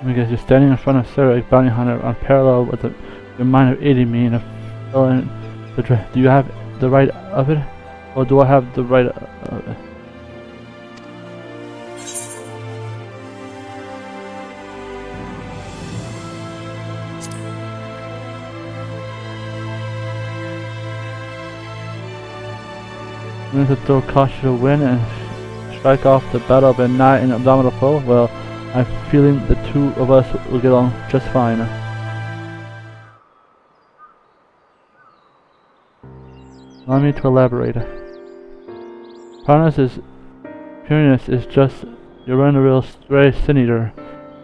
Because you're standing in front of Sir, a bounty hunter, unparalleled with your mind of aiding me in a felon. Do you have the right of it? Or do I have the right of it? I'm going to throw caution to win and strike off the battle but not an abdominal foe. Well, I'm feeling the two of us will get along just fine. Allow me to elaborate. Pureness is just your run-of-the-real stray sin-eater.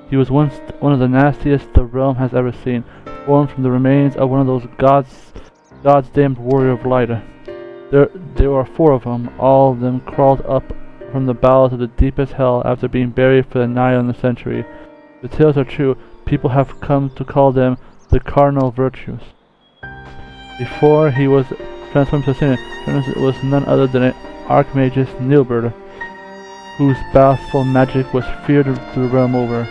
He was once one of the nastiest the realm has ever seen, born from the remains of one of those God's damned warrior of light. There were 4 of them. All of them crawled up from the bowels of the deepest hell after being buried for nigh on a century. The tales are true. People have come to call them the cardinal virtues. Before he was transformed to sin, it was none other than an archmage Nyelbert, whose baleful magic was feared the realm over.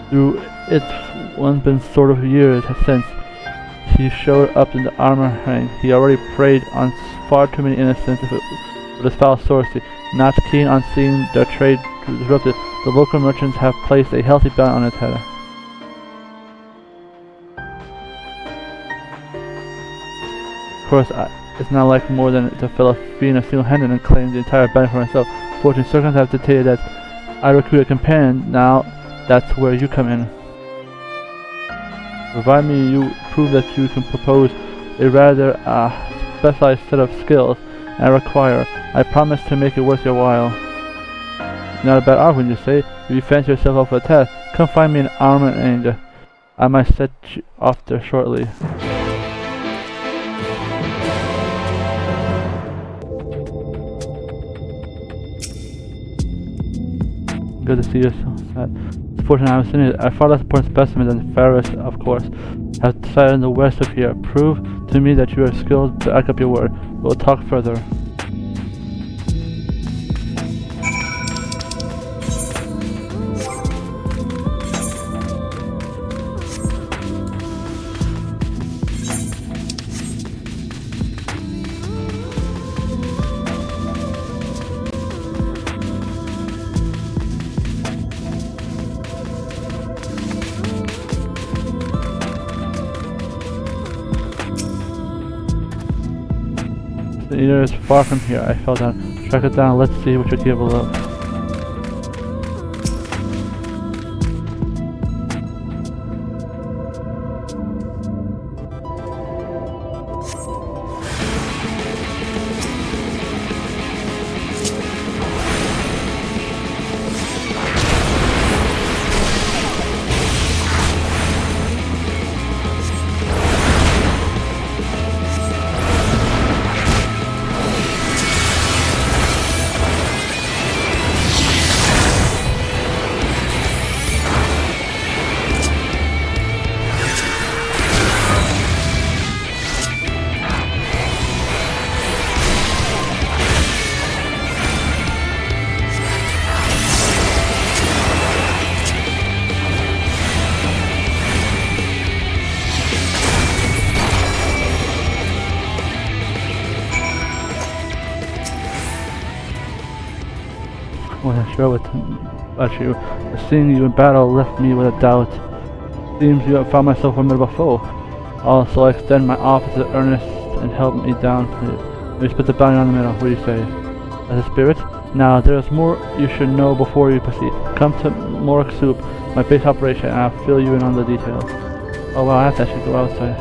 Through it's been sort of years since he showed up in the armor hang. He already preyed on far too many innocents with his foul sorcery. Not keen on seeing their trade disrupted, the local merchants have placed a healthy bounty on his head. Of course, it's not like more than to fill a fiend single-handed and claim the entire bounty for myself. Fortunate circumstances have dictated that I recruit a companion. Now, that's where you come in. Provide me you prove that you can propose a rather specialized set of skills I require. I promise to make it worth your while. Not a bad offer, when you say. If you fancy yourself up for a test, come find me in armor and I might set you off there shortly. Good to see you so sad. It's fortunate I was sitting here. I far less important specimen than Ferris, of course. Have decided in the west of here. Prove to me that you are skilled, back up your word. We'll talk further. The eater is far from here. I fell down. Track it down. Let's see what you're capable of. Wasn't sure about you, but seeing you in battle left me with a doubt. Seems you have found myself a formidable foe. Also, I extend my offer to Ernest and help me down, please. Maybe split the bounty on the middle. What do you say? As a spirit? Now, there is more you should know before you proceed. Come to Morik Soup, my base operation, and I'll fill you in on the details. Oh wow, I have to actually go outside.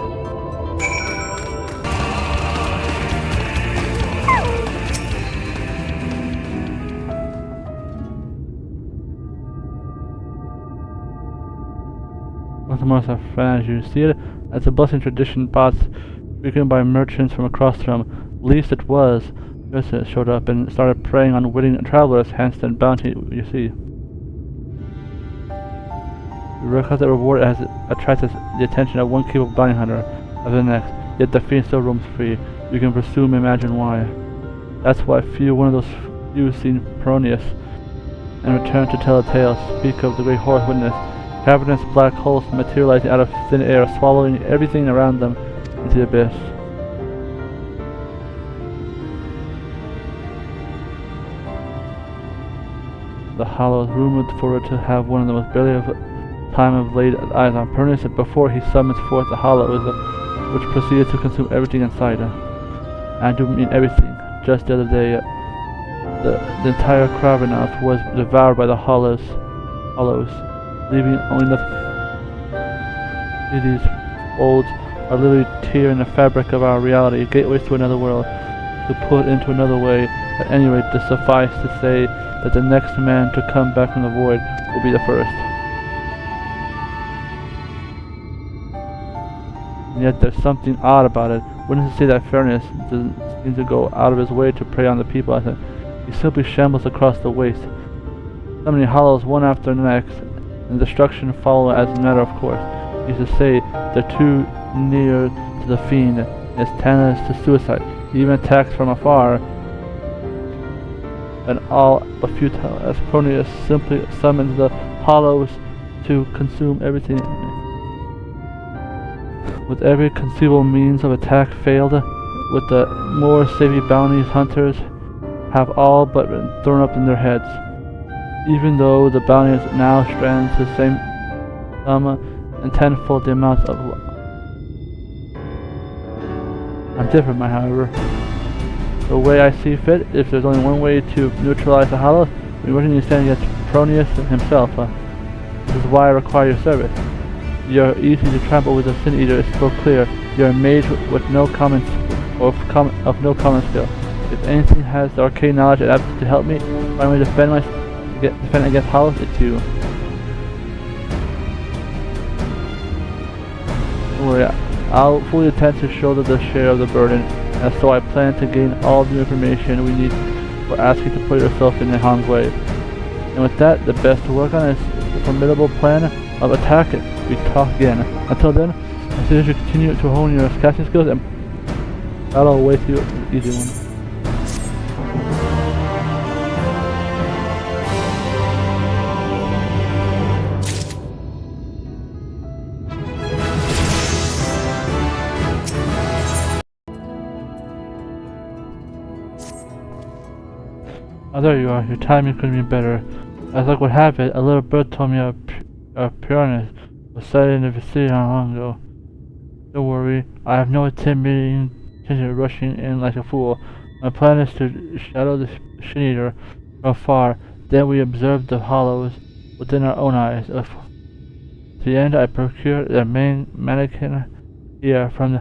Once more, as a friend, as you see it, as a blessing tradition pots frequented by merchants from across the realm. Least it was. Visitors showed up and started preying on witting travelers, hence the bounty you see. You realize that reward has attracted the attention of one capable bounty hunter of the next, yet the fiend still roams free. You can presume imagine why. That's why one of those few seen Peronius and return to tell a tale, speak of the great horse witness. cavernous black holes materializing out of thin air, swallowing everything around them into the abyss. The Hollow is rumored for it to have one of the most barely of time of laid eyes on Pernus before he summons forth the Hollow, which proceeded to consume everything inside. And I do mean everything. Just the other day, the entire Cravenouth was devoured by the Hollows, leaving only nothing. These folds are literally tearing the fabric of our reality, gateways to another world, to put into another way. At any rate, this suffice to say that the next man to come back from the void will be the first. And yet there's something odd about it. Wouldn't it say that Fairness doesn't seem to go out of his way to prey on the people? I said, he simply shambles across the waste, summoning hollows one after the next, and destruction follow as a matter of course. He used to say they're too near to the fiend, it's tantalus to suicide. He even attacks from afar, and all but futile, as Proteus simply summons the hollows to consume everything. With every conceivable means of attack failed, with the more savvy bounty hunters have all but been thrown up in their heads. Even though the bounties now strands the same sum and tenfold the amount of I'm different, however. The way I see fit, if there's only one way to neutralize the hollow, we wouldn't need to stand against Proteus himself. This is why I require your service. You're easy to trample with the Sin Eater is so clear. You're a mage with no common of no common skill. If anything has the arcane knowledge and aptitude to help me find me to defend against hollows, it's you. Don't worry, I'll fully attempt to shoulder the share of the burden, and so I plan to gain all the information we need for asking to put yourself in harm's way. And with that, the best to work on is the formidable plan of attack. We talk again. Until then, I suggest you continue to hone your casting skills and battle away through the easy one. Oh, there you are. Your timing couldn't be better. As luck would have it, a little bird told me of Pureness was sighted in the vicinity not long ago. Don't worry, I have no intimidating intention of rushing in like a fool. My plan is to shadow the Shin-Eater from afar, then we observe the hollows within our own eyes. To the end, I procured the main mannequin here from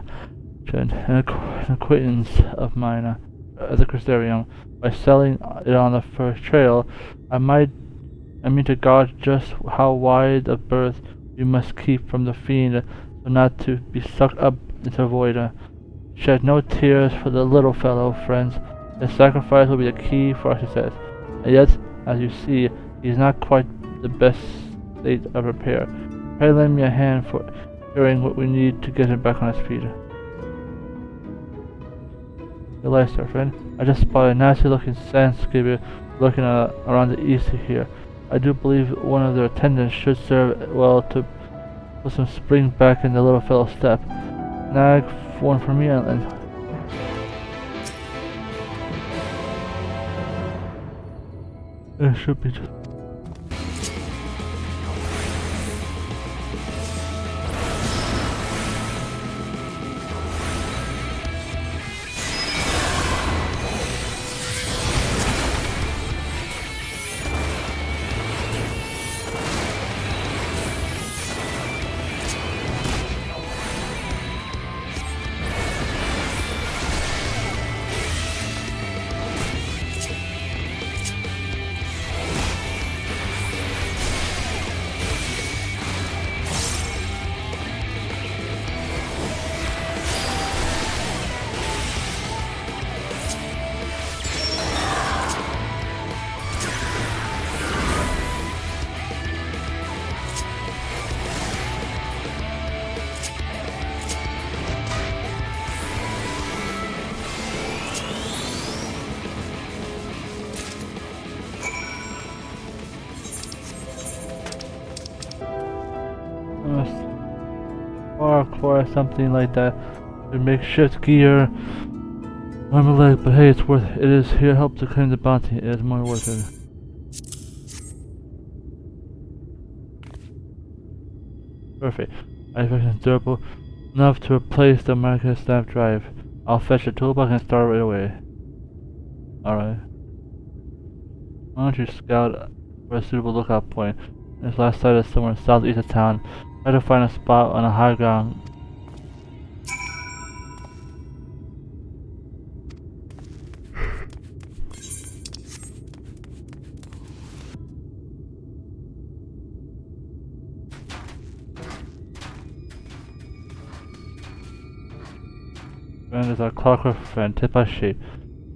an acquaintance of mine at the Crystarium. By selling it on the first trail, I mean to gauge just how wide of berth we must keep from the fiend so not to be sucked up into the void. Shed no tears for the little fellow, friends. His sacrifice will be the key for our success. And yet, as you see, he is not quite the best state of repair. Pray lend me a hand for carrying what we need to get him back on his feet. Your life, sir, friend. I just spotted a nasty-looking sand skibber lurking around the east here. I do believe one of their attendants should serve well to put some spring back in the little fellow's step. Snag one for me and it should be just. for something like that. We make shift gear. Arm a leg, but hey, it's worth it. It is here help to claim the bounty. It is more worth it. Perfect. I think it's durable enough to replace the Marcus snap drive. I'll fetch a toolbox and start right away. Alright. Why don't you scout for a suitable lookout point? This last site is somewhere southeast of town. Try to find a spot on a high ground. Friend is our clockwork friend, tip by shape.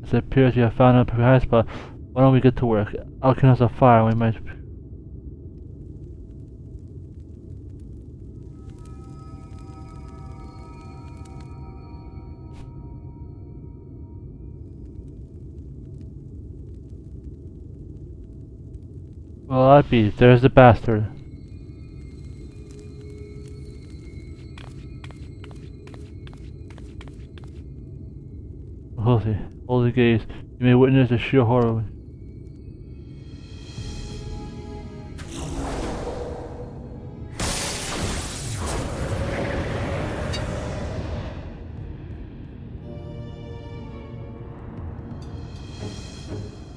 It appears you have found a precise spot. Why don't we get to work? I'll kindle us a fire. We might. Well, I be. There's the bastard. Holy gaze. You may witness the sheer horror.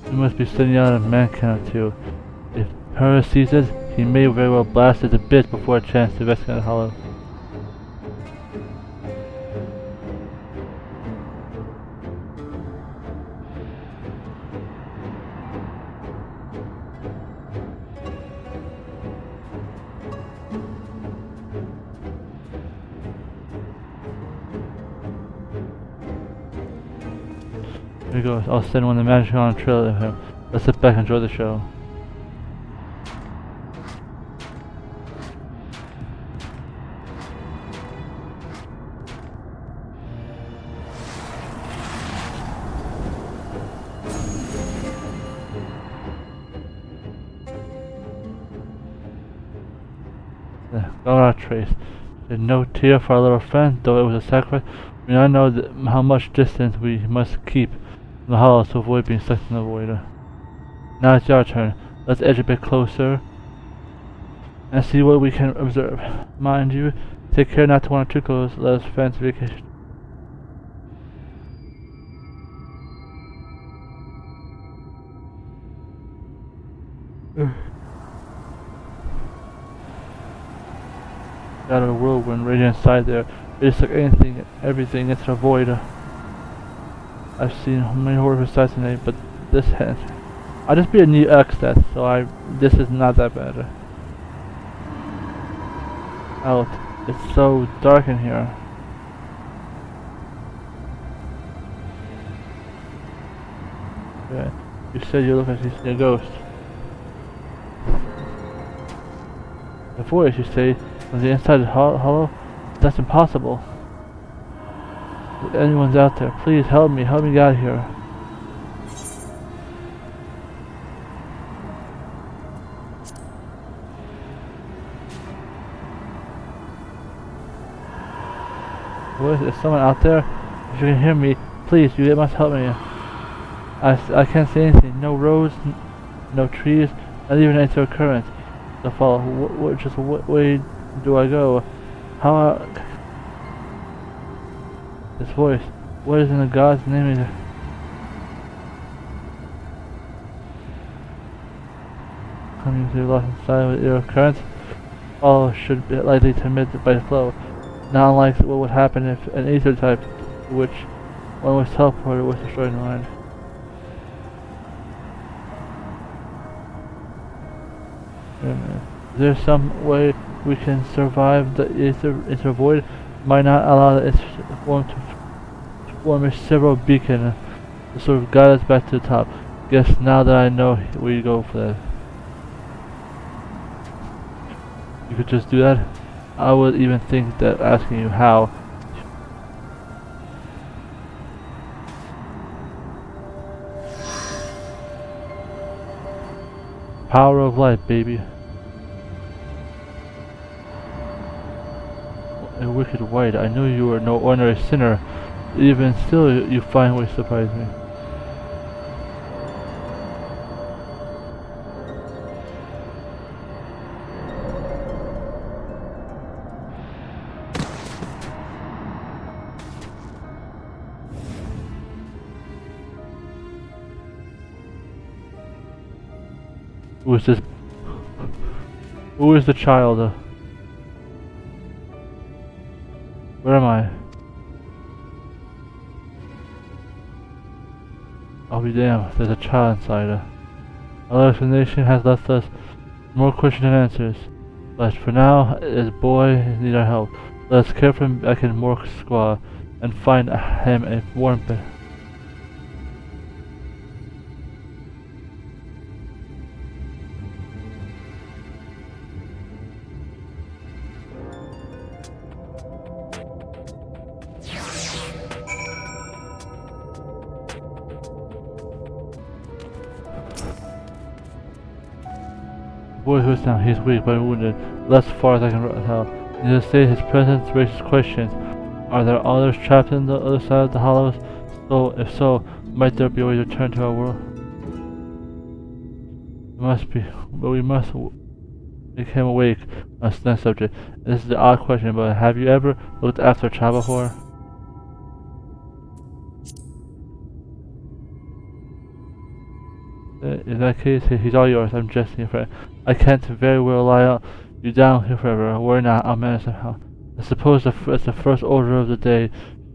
He must be sitting out a man cannon too. If Paris sees it, he may very well blast it to bits before a chance to investigate the hollow. Here we go. I'll send one of the magic on a trail of him. Let's sit back and enjoy the show. Got our trace. There's no tear for our little friend, though it was a sacrifice. I mean, I know how much distance we must keep from the hollow to avoid being sucked in the void. Now it's your turn. Let's edge a bit closer and see what we can observe. Mind you, take care not to wander too close. Let us fancy vacation. Out of the whirlwind raging inside there. It just took anything, everything into the void. I've seen many horrible sights tonight, but this has. I'll just be a new X that, so this is not that bad. Out. It's so dark in here. Yeah. You said you look like you see a ghost. The voice, you say, on the inside of the hollow? That's impossible. If anyone's out there, please help me get out of here. What is someone out there? If you can hear me, please, you must help me. I can't see anything. No roads, no trees, not even any sort of current to follow. What way do I go? How? This voice. What is in the God's name? Coming through lost inside with ear current. All should be likely to emit by the flow. Not unlike what would happen if an ether type, to which one was teleported, was destroyed in mind. Is there some way we can survive the ether void? Might not allow its form to form a several beacon to sort of guide us back to the top. Guess now that I know, we go for that. You could just do that? I would even think that asking you how. Power of light, baby. wicked white. I knew you were no ordinary sinner. Even still, you find ways to surprise me. Who is this? Who is the child? Where am I? I'll be damned, there's a child inside. Our explanation has left us more questions than answers. But for now, this boy needs our help. Let us care for him back in Mork's squad and find him a warm bed. The boy who's down, he's weak but wounded, less far as I can tell. Needless to say, his presence raises questions. Are there others trapped in the other side of the hollows? So, if so, might there be a way to return to our world? There must be, but we must make him awake on this next subject. This is the odd question, but have you ever looked after a child before? In that case, he's all yours. I'm just your friend. I can't very well lie you down here forever. Worry not, I'll manage somehow. I suppose the first order of the day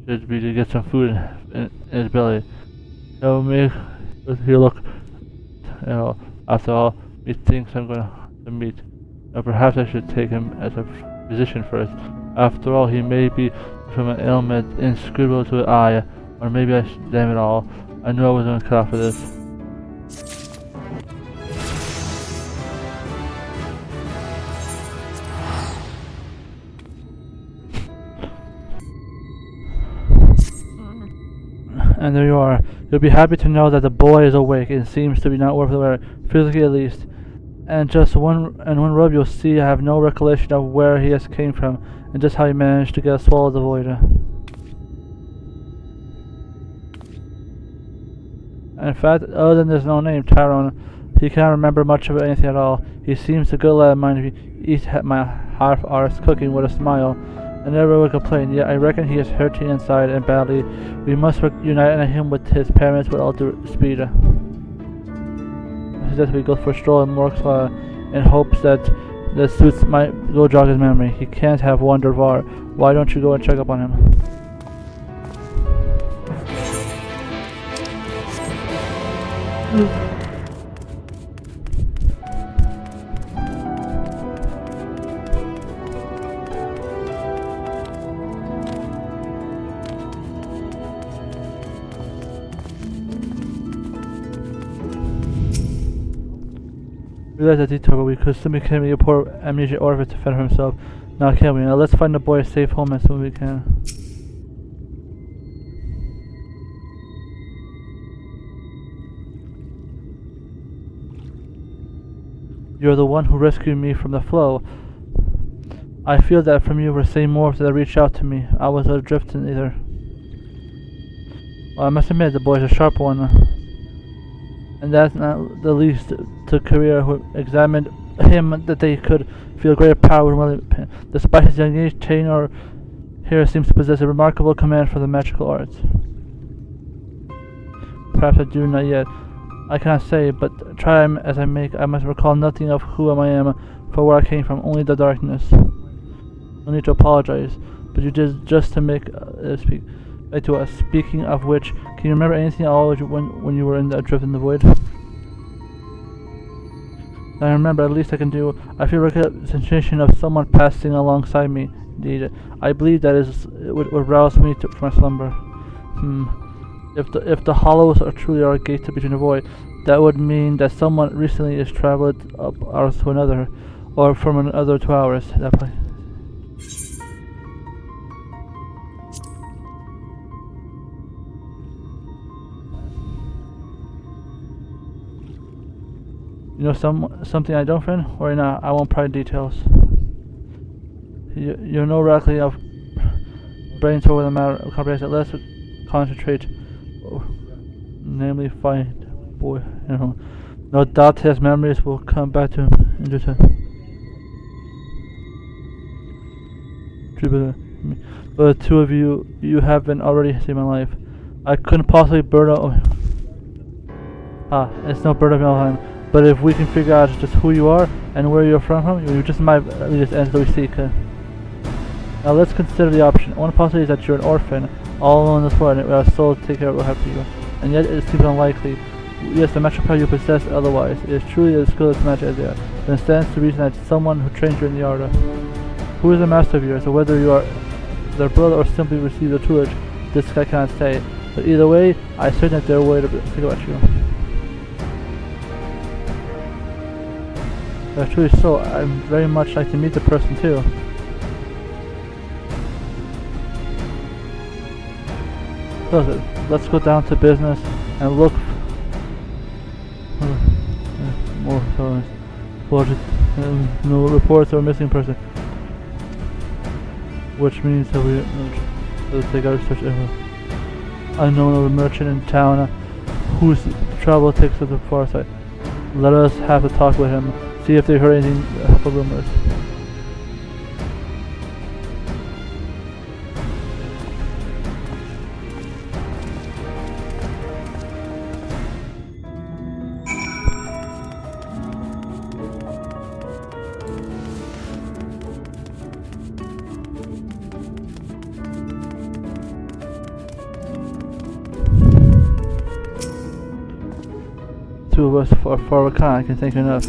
should be to get some food in his belly. He'll look, after all, methinks I'm going to meet. Now perhaps I should take him as a physician first. After all, he may be from an ailment inscrutable to an eye, or maybe damn it all. I knew I wasn't going to cut off for this. And there you are. You'll be happy to know that the boy is awake and seems to be not worth the wear, physically at least. And just one rub you'll see I have no recollection of where he has came from, and just how he managed to get swallowed the void. And in fact, other than his own name, Tyrone, he cannot remember much of anything at all. He seems a good lad of mine if he eats my half-hour's cooking with a smile. I never would complain, yet I reckon he is hurting inside and badly. We must unite him with his parents with all due speed. I suggest we go for a stroll in Mork's in hopes that the suits might go jog his memory. He can't have wandered far. Why don't you go and check up on him? We realized that detour, but we could simply make a poor amnesia orphan to fend for himself. Now can't we? Now let's find the boy a safe home as soon as we can. You're the one who rescued me from the flow. I feel that from you were saying more that reached out to me. I was adrift in either. Well, I must admit the boy's a sharp one. And that's not the least to Career, who examined him that they could feel greater power when despite his young age, Tainor here seems to possess a remarkable command for the magical arts. Perhaps I do not yet. I cannot say, but try as I make, I must recall nothing of who I am, for where I came from, only the darkness. No need to apologize, but you did just to make to us. Speaking of which, can you remember anything at all when you were adrift in the void? I remember, at least I can do. I feel a sensation of someone passing alongside me. Indeed, I believe that would rouse me from my slumber. If the hollows are truly our gate between the void, that would mean that someone recently has traveled up ours to another, or from another to ours. That place. You know something I don't, friend? Or not? I won't pry details. You know rightly of brains over the matter of comprehension. Let's concentrate. Namely, find boy. No doubt his memories will come back to him in due time. But the two of you haven't already saved my life. I couldn't possibly burn out. It's no burden of my time. But if we can figure out just who you are and where you're from, you just might lead us to end we seek. Now let's consider the option. One possibility is that you're an orphan, all alone in this world, and our soul to take care of what happened to you. And yet it seems unlikely. Yes, the magical power you possess otherwise. It is truly as skilled as magic as they are. Then stands to reason that someone who trained you in the art. Who is the master of yours, or whether you are their brother or simply received the tutelage, this I cannot say. But either way, I certain that there are ways to think about you. That's truly so. I'd very much like to meet the person too. Does it? Let's go down to business and look more no reports of a missing person. Which means that we take our search everywhere. Unknown of a merchant in town whose travel takes us to the far side. Let us have a talk with him, see if they heard anything for rumors. Two of us are far I can think enough.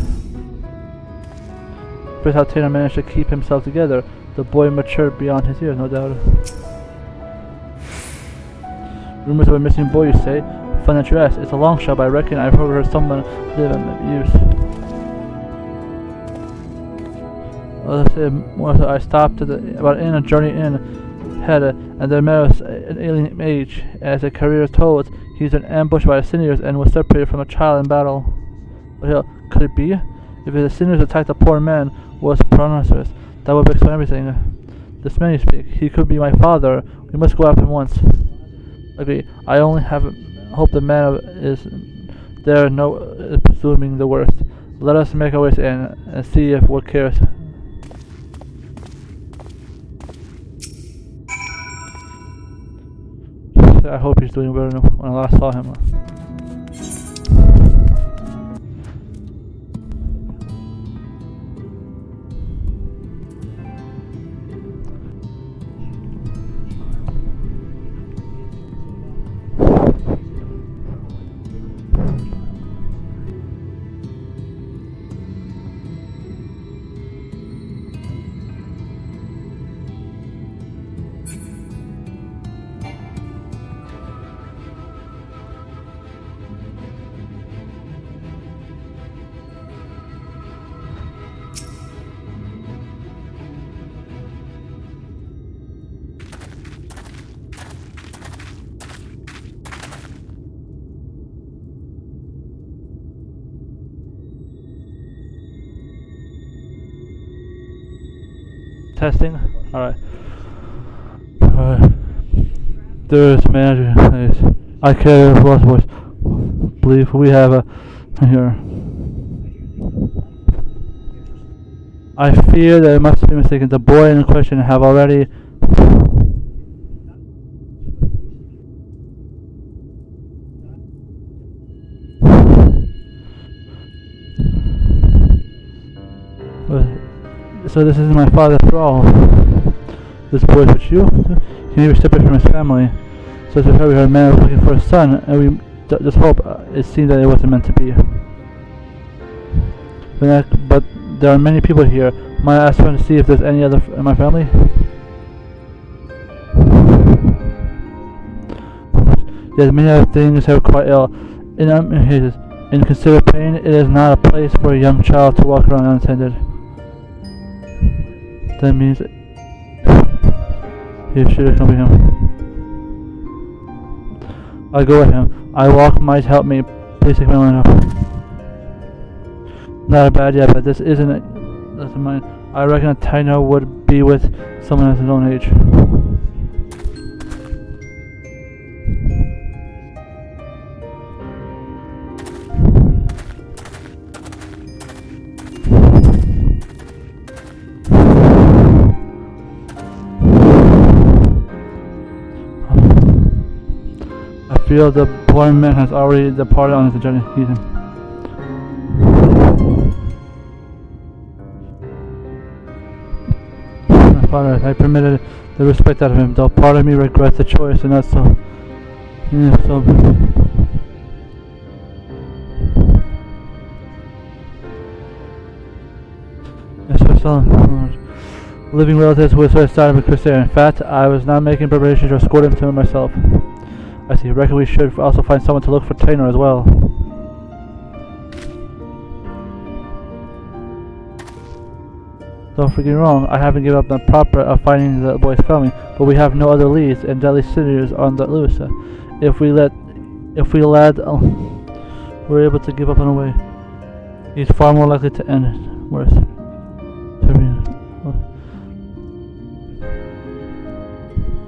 But how Kenan managed to keep himself together. The boy matured beyond his years, no doubt. Rumors of a missing boy, you say? Fun that you ask. It's a long shot, but I reckon I've heard someone live in use. I stopped at about in a journey in head, and there met an alien mage. As the career told, he was ambushed by the Sinews and was separated from a child in battle. But hell, could it be? If the Sinews attacked a poor man was pronouncerous, that would explain everything. This man you speak, he could be my father. We must go after him once. Agree. I only hope the man is there, no presuming the worst. Let us make our way in and see if what cares. I hope he's doing better than when I last saw him. Testing? Alright. There's manager. I carry a lost voice. Believe we have a here. I fear that it must be mistaken. The boy in question have already so this isn't my father after all. This boy is with you? He may be separate from his family. So it's probably her man was looking for a son, and we just hope it seemed that it wasn't meant to be. But there are many people here. Might I ask someone to see if there's any other in my family? Yes, many other things are quite ill. In considered pain, it is not a place for a young child to walk around unattended. That means he should accompany him. I go with him. I walk might help me. Please take my line up. Not a bad idea, but this isn't it. That's mine. I reckon a Taino would be with someone at his own age. feel the blind man has already departed on his journey. My father, I permitted the respect out of him, though part of me regrets the choice, and that's so. Yeah, so. Living relatives who was started with Crusade. In fact, I was now making preparations to escort him to myself. I see. I reckon we should also find someone to look for Tainer as well. Don't forget me wrong, I haven't given up the proper of finding the boy's family, but we have no other leads and deadly sinews on the loose. If we led, we're able to give up on the way. He's far more likely to end worse.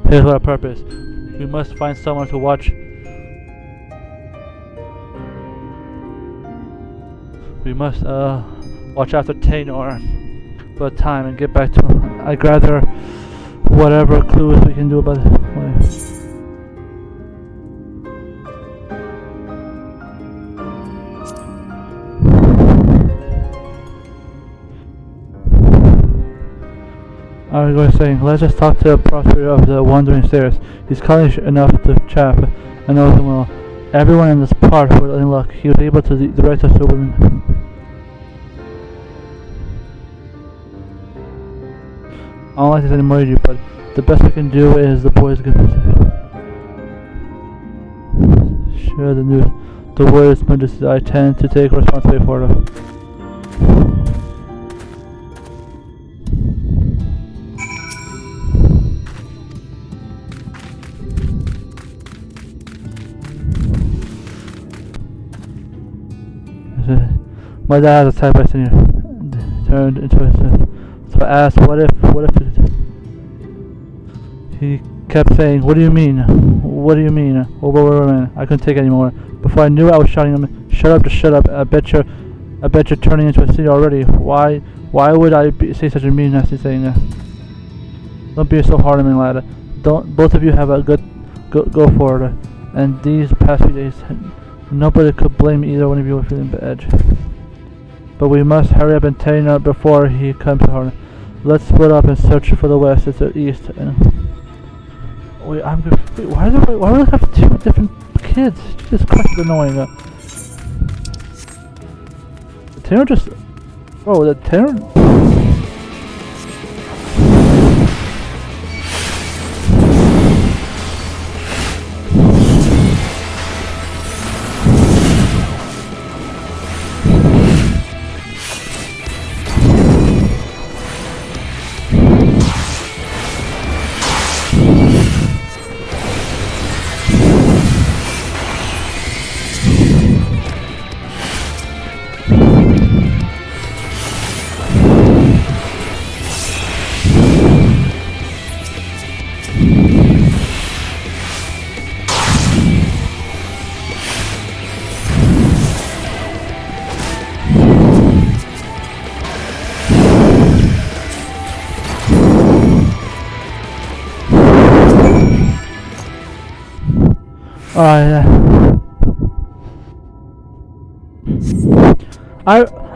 Here's what our purpose. We must find someone to watch. We must watch after Tainer for a time and get back to him. I gather whatever clues we can do about it. I was saying, let's just talk to the proprietor of the Wandering Stairs. He's college enough to chap and knows him well. Everyone in this part was in luck. He was able to direct us to women. I don't like this anymore, but the best we can do is the boys get share the news. The word is Majesty. I tend to take responsibility for it. My dad has a type I senior turned into a so I asked what if he kept saying, what do you mean? What do you mean? Oh, I couldn't take it anymore. Before I knew it, I was shouting him, shut up, just shut up. I bet you're turning into a senior already. Why would I say such a mean nasty thing? Don't be so hard on me, lad. Both of you have a good go for it. And these past few days, nobody could blame either one of you for feeling bad. But we must hurry up and Tainer before he comes to Harlem. Let's split up and search for the west. It's the east. Wait, why do we have two different kids? Jesus Christ, it's annoying. The Tainer just... Bro, the Tainer...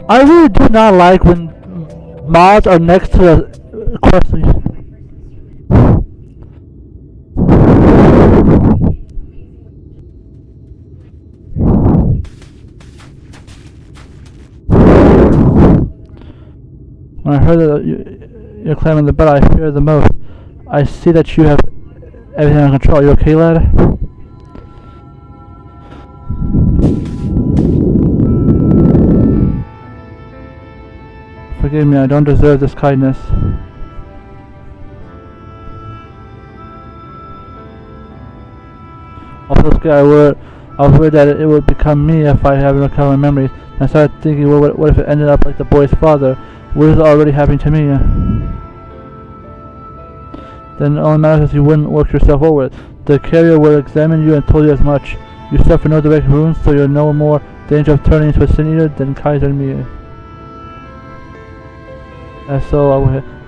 I really do not like when mods are next to the quest lead. When I heard that you're claiming the battle I fear the most, I see that you have everything under control. Are you okay, lad? Forgive me, I don't deserve this kindness. Also scared, I was worried that it would become me if I haven't recovered my memories. And I started thinking, well, what if it ended up like the boy's father? What is already happening to me? Then all that matters is you wouldn't work yourself over it. The carrier will examine you and told you as much. You suffer no direct wounds, so you're no more danger of turning into a sin eater than Kaiser and me. So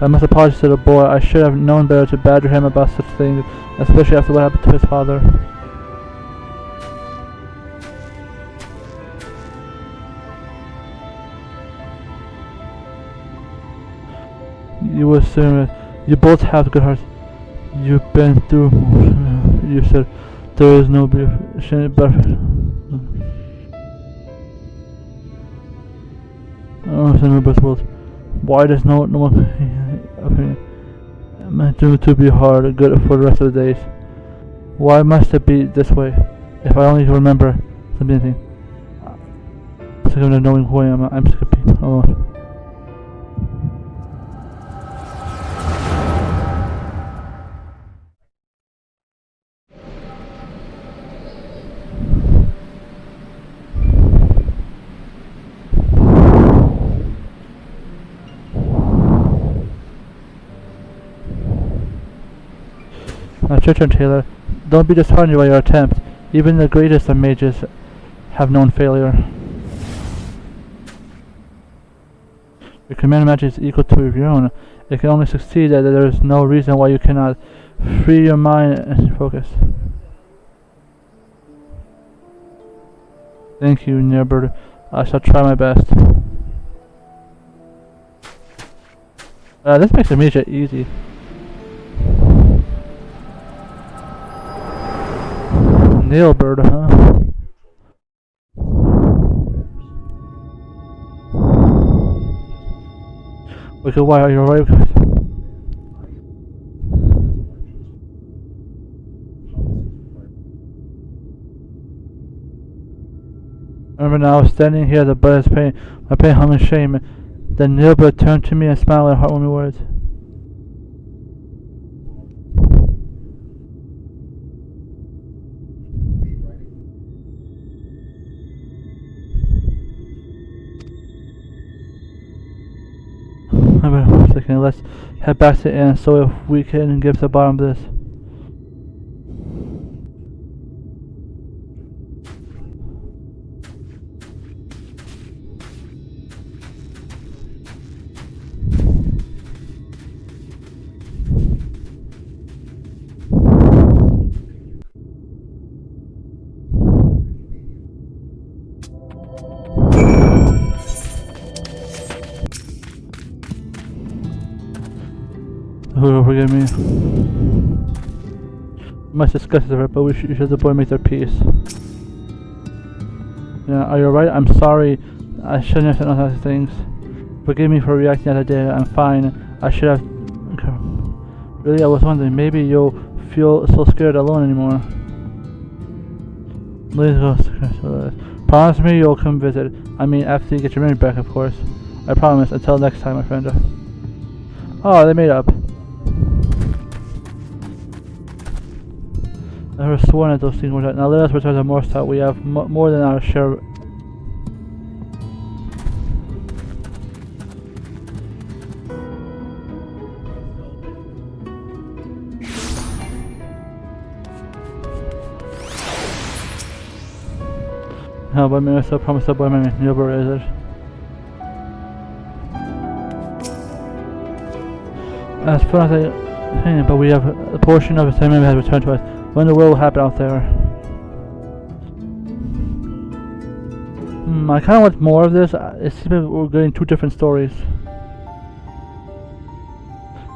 I must apologize to the boy. I should have known better to badger him about such things, especially after what happened to his father. You were saying you both have good hearts. You've been through. You said there is no shame perfect. Oh, in both worlds. Why does no one opinion? Meant to be hard, good for the rest of the days. Why must it be this way? If I only remember something. Sick of knowing who I am. I'm sick of being alone. Now, Church and Taylor, don't be disheartened by your attempt. Even the greatest of mages have known failure. Your command magic is equal to your own. It can only succeed that there is no reason why you cannot. Free your mind and focus. Thank you, Nyelbert. I shall try my best. This makes the mage easy. Nyelbert, huh? Okay, why are you alright? I remember now, standing here, the blood is pain. My pain hung in shame. Then Nyelbert turned to me and smiled with heartwarming words. Wait a second, let's head back to the inn so if we can get to the bottom of this. Forgive me. We must discuss it, but we should the boy make their peace. Yeah, are you alright? I'm sorry. I shouldn't have said none of those things. Forgive me for reacting as I did. I'm fine. I should have. Okay. Really, I was wondering. Maybe you'll feel so scared alone anymore. Please go. Promise me you'll come visit. I mean, after you get your memory back, of course. I promise. Until next time, my friend. Oh, they made up. I was sworn that those things were right. Now let us return to Morstown. We have more than our share. How about me? I still promised that boy my Nyelbert, is it? As far as I but we have a portion of his memory has returned to us. When the world will happen out there. I kind of want more of this. It seems like we're getting two different stories.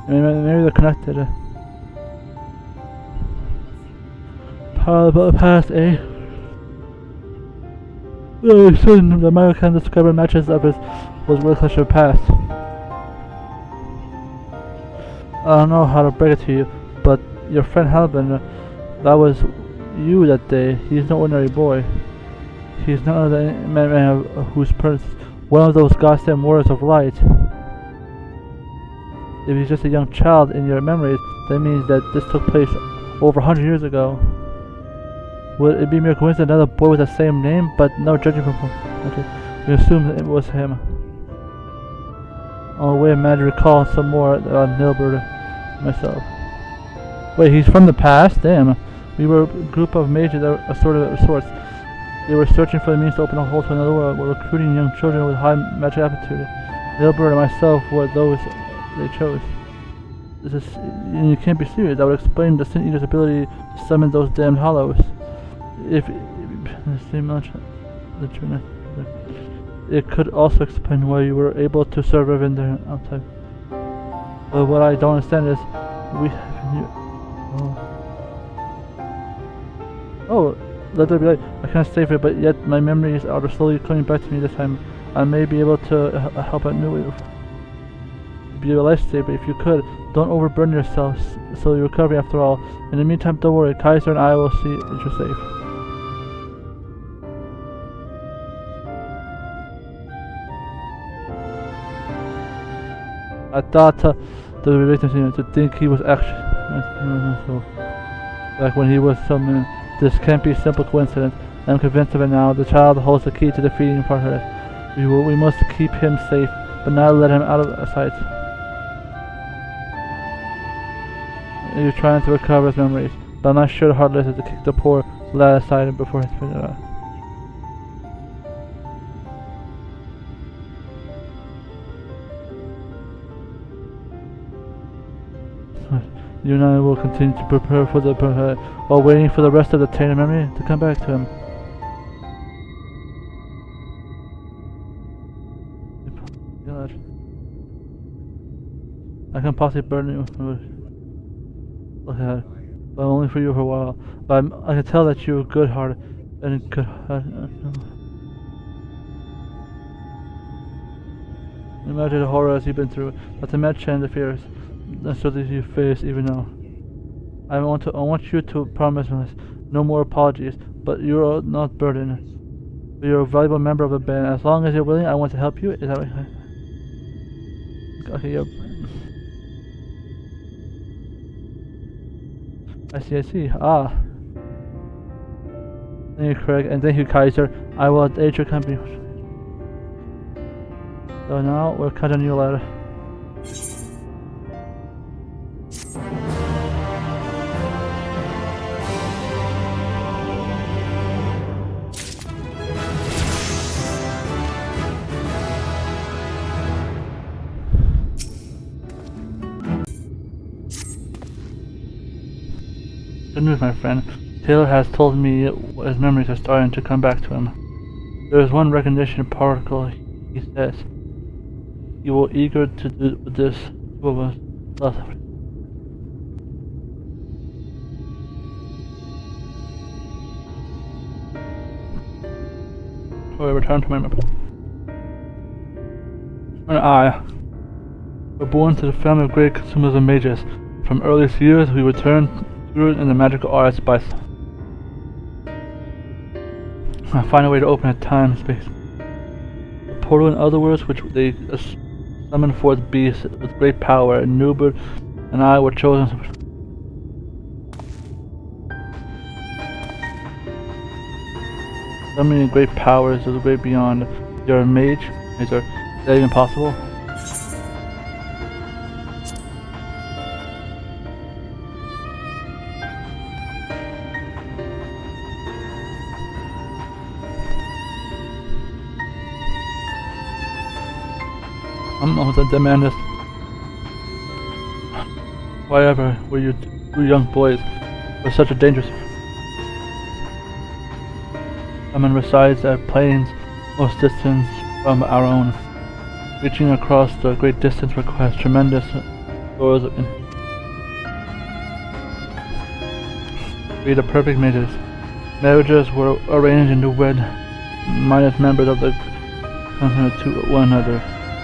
Maybe they're connected. Part about the past, eh? Soon the American discovered matches of his was worth such a past. I don't know how to break it to you, but your friend Halvin, that was you that day. He's no ordinary boy. He's none of the man whose purpose one of those goddamn words of light. If he's just a young child in your memories, that means that this took place over 100 years ago. Would it be mere coincidence another boy with the same name, but no judging from him? Okay, we assume that it was him. On the way, I managed to recall some more on Nyelbert myself. Wait, he's from the past? Damn. We were a group of mages that were of sorts. They were searching for the means to open a hole to another world. We're recruiting young children with high magic aptitude. Nyelbert and myself were those they chose. This is, you can't be serious. That would explain the Sin Eater's ability to summon those damned hollows. If much, it could also explain why you were able to survive in there outside. But what I don't understand is, let there be light. I can't stay for it, but yet my memories are slowly coming back to me this time. I may be able to help out new way. Be a lifesaver if you could. Don't overburden yourself so you recover after all. In the meantime, don't worry. Kaiser and I will see that you're safe. I thought the victim to think he was actually like when he was summoned. This can't be a simple coincidence. I'm convinced of it now. The child holds the key to defeating Parker. We must keep him safe, but not let him out of sight. You're trying to recover his memories, but I'm not sure the heartless is to kick the poor lad aside before he's figured out. You and I will continue to prepare for the while waiting for the rest of the tainted memory to come back to him. I can possibly burn you. Look at it. But only for you for a while. But I can tell that you're good-hearted and imagine the horrors you've been through, not to mention the fears and struggles you face even now. I want you to promise us no more apologies, but you're not burdened. You're a valuable member of the band. As long as you're willing, I want to help you. Is that right? Okay, yep. I see. Ah. Thank you, Craig, and thank you, Kaiser. I will aid your company. So now we're cutting you a ladder. Good news, my friend. Taylor has told me his memories are starting to come back to him. There is one recognition particle, he says. You will eager to do with this. Two of us. So I return to my memory. And I were born to the family of great consumers of mages. From earliest years, we were turned in the magical arts by I find a way to open a time and space. A portal, in other words, which they summoned forth beasts with great power, and Nyelbert and I were chosen. Summoning great powers of the great beyond. You're a mage? Is that even possible? I'm almost a demand this. Whatever, were you two young boys for such a dangerous. Someone resides at plains most distant from our own. Reaching across the great distance requires tremendous doors of be the perfect mages. Marriages were arranged into wed-minded members of the continent to one another,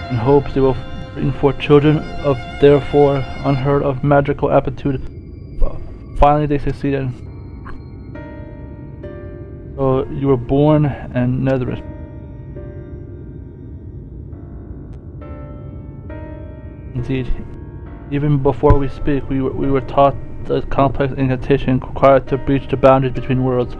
in hopes they will bring forth children of therefore unheard of magical aptitude. Finally they succeeded. So you were born and Netherist. Indeed. Even before we speak, we were taught the complex incantation required to breach the boundaries between worlds.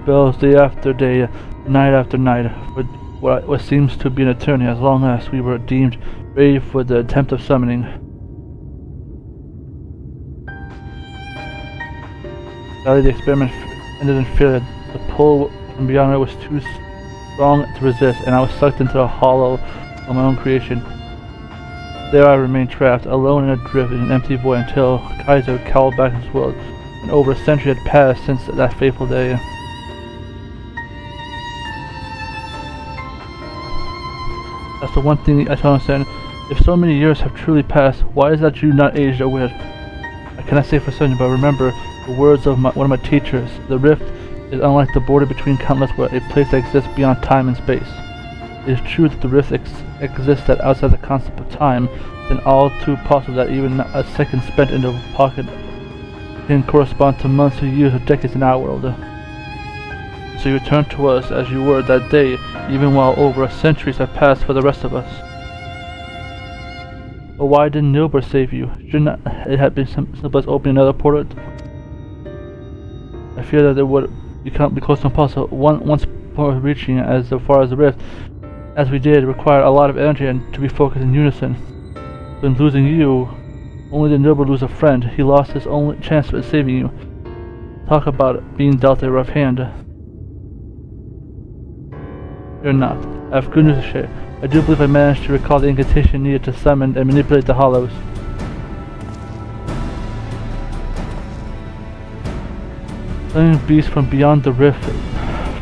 Spells day after day, night after night, for what seems to be an eternity, as long as we were deemed ready for the attempt of summoning. Sadly, the experiment ended in failure. The pull from beyond it was too strong to resist, and I was sucked into the hollow of my own creation. There I remained trapped, alone in a drift in an empty void until Kaiser called back his world, and over a century had passed since that fateful day. That's the one thing I don't understand. If so many years have truly passed, why is that you not aged a whit? I cannot say for certain, but remember the words of one of my teachers. The rift is unlike the border between countless, where a place that exists beyond time and space. It is true that the rift exists outside the concept of time, then all too possible that even a second spent in the pocket can correspond to months or years or decades in our world. So you return to us as you were that day, even while over centuries have passed for the rest of us. But why didn't Nyelbert save you? Shouldn't it have been simple as opening another portal? I fear that it would be close to impossible. Once reaching as far as the rift, as we did, required a lot of energy and to be focused in unison. So in losing you, only did Nyelbert lose a friend. He lost his only chance at saving you. Talk about being dealt a rough hand. You're not. I have good news to share. I do believe I managed to recall the incantation needed to summon and manipulate the hollows. Summoning beasts from beyond the rift,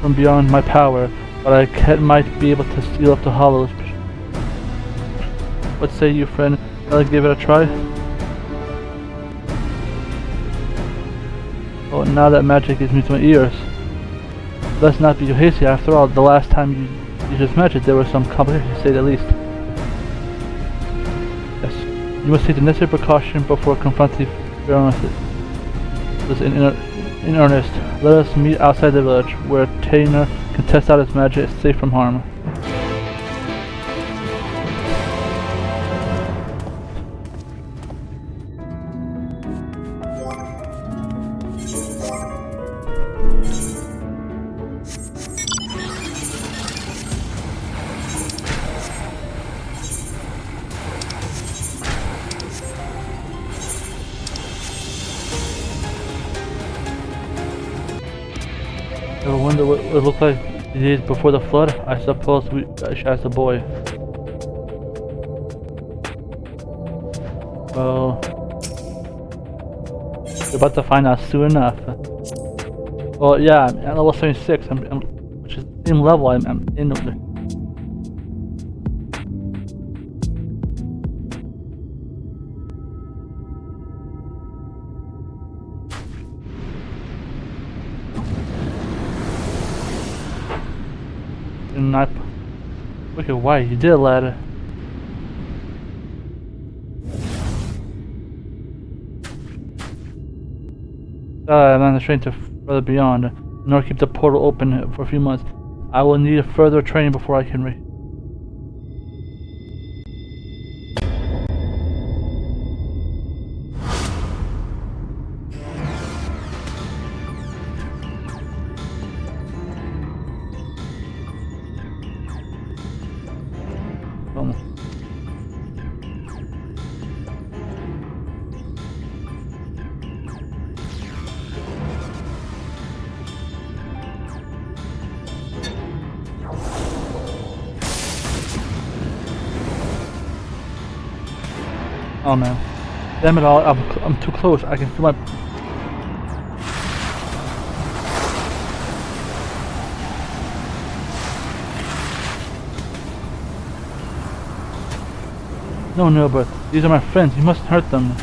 from beyond my power, but I might be able to seal up the hollows. What say you, friend? Shall I give it a try? Oh, now that magic is music to my ears. Let's not be too hasty. After all, the last time you used magic, there was some complications, to say the least. Yes, you must take the necessary precaution before confronting in earnest. Let us meet outside the village, where Kenan can test out his magic safe from harm. I wonder what it looked like it did before the flood. I suppose we as a boy. Well, we're about to find out soon enough. Well, yeah, I'm at level 76. Which is the same level I'm in. Not wicked white, you did, lad. I'm on the train to further beyond, nor keep the portal open for a few months. I will need further training before I can Oh man. Damn it all, I'm too close. I can feel my... No, Nyelbert. These are my friends. You mustn't hurt them.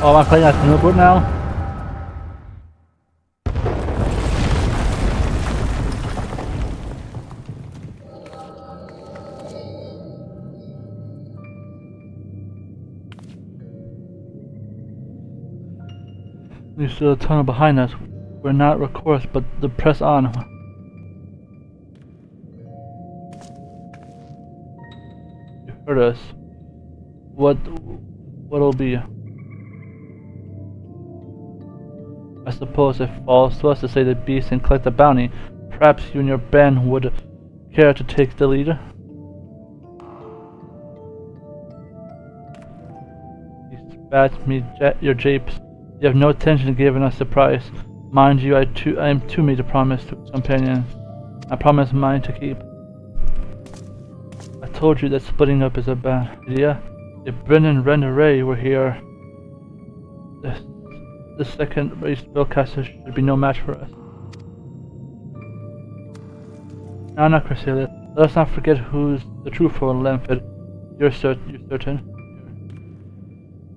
Oh, am I playing as Nyelbert now? There's still a tunnel behind us. We're not recourse, but to press on. You heard us. What'll be? I suppose it falls to us to say the beast and collect the bounty. Perhaps you and your band would care to take the lead? You spat me your japes. You have no intention of giving us the price. Mind you, I am too meek to promise to companions. I promise mine to keep. told you that splitting up is a bad idea. If Brennan and Ray were here, the second-rate spellcaster should be no match for us. Now, not Cresselia. Let us not forget who's the true foe in Lamford. You're certain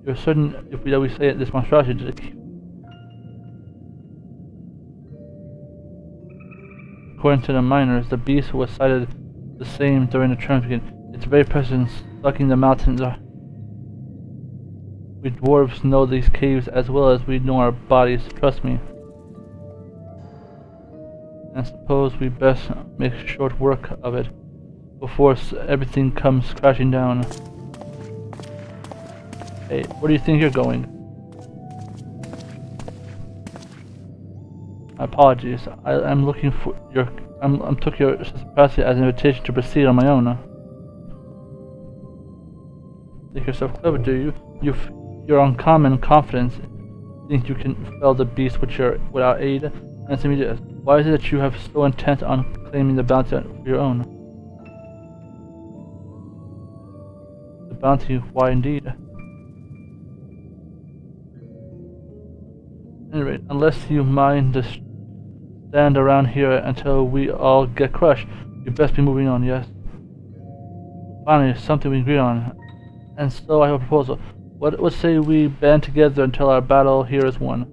that we say this monstrosity. According to the miners, the beast was sighted the same during the transmigration. Its very presence sucking the mountains. We dwarves know these caves as well as we know our bodies, trust me. I suppose we best make short work of it before everything comes crashing down. Hey, where do you think you're going? My apologies. I'm looking for your. I took your capacity as an invitation to proceed on my own. Think yourself clever, do you? Your uncommon confidence. Think you can fell the beast without aid? Answer me this. Why is it that you have so intent on claiming the bounty for your own? The bounty? Why indeed? Anyway, unless you mind to stand around here until we all get crushed, you best be moving on, yes? Finally, something we agree on. And so I have a proposal. What say we band together until our battle here is won?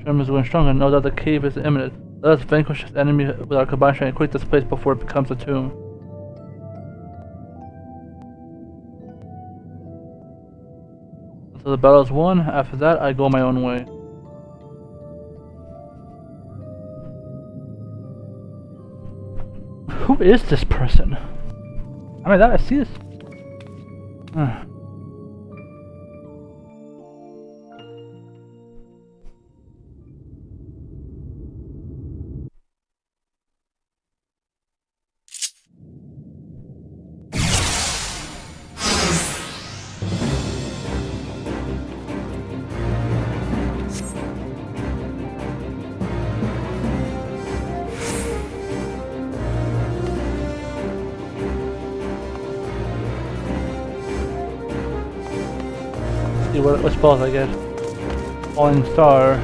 Sherm is going stronger. No doubt the cave is imminent. Let us vanquish this enemy with our combined strength and quit this place before it becomes a tomb. So the battle is won. After that, I go my own way. Who is this person? I mean, I see this. See what spells I get. Falling Star,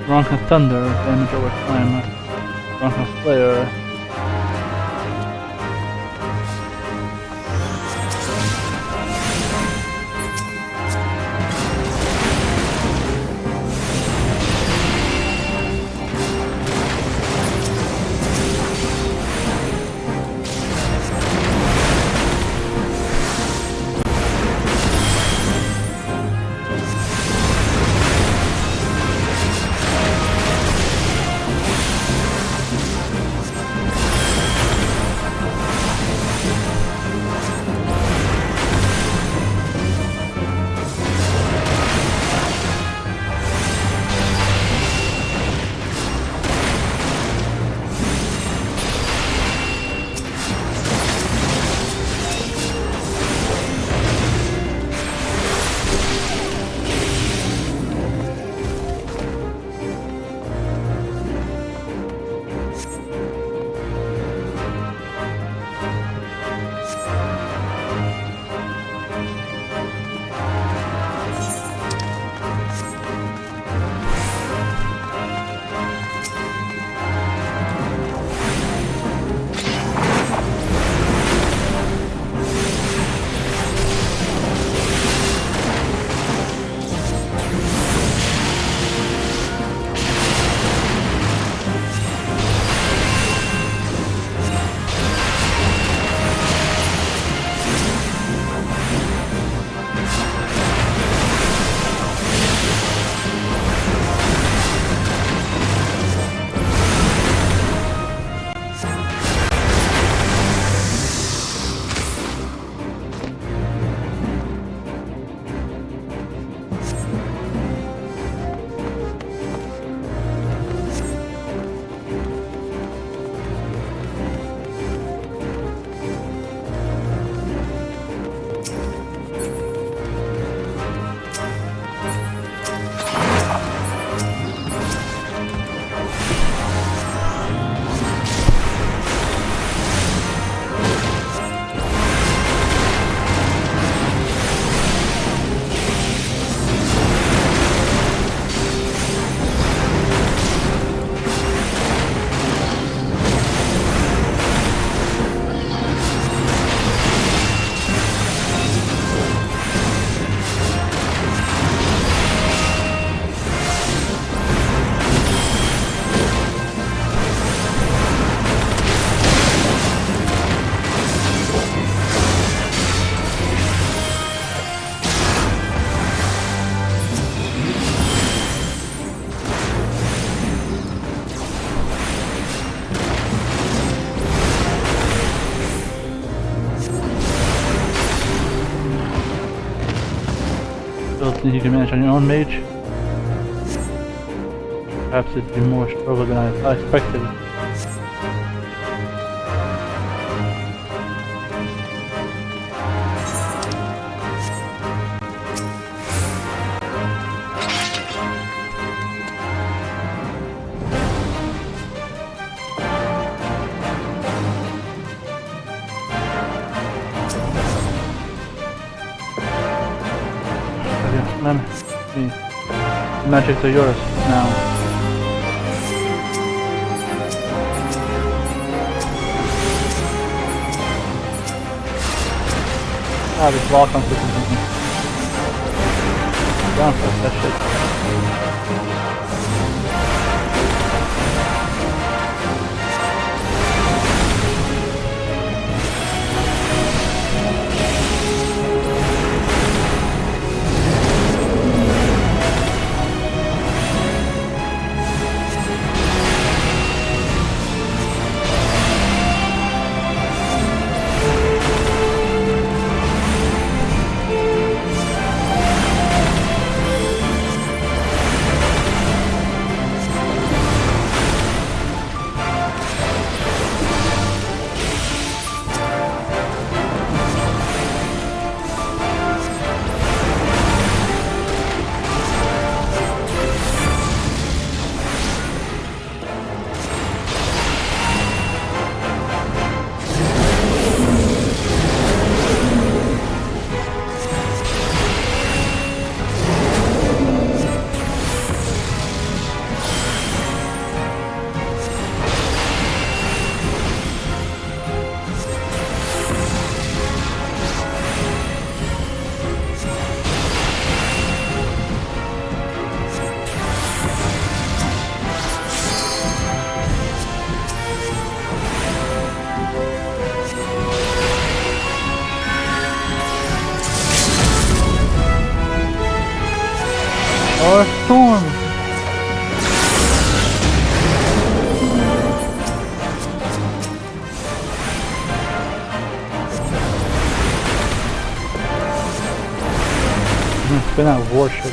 Drunken Thunder, damage over time, Drunken Flare. still think you can manage on your own, mage? Perhaps it'd be more struggle than I expected. Magics are yours now. Ah, this lock on system. Down for that shit. Or storm. Spin out warship.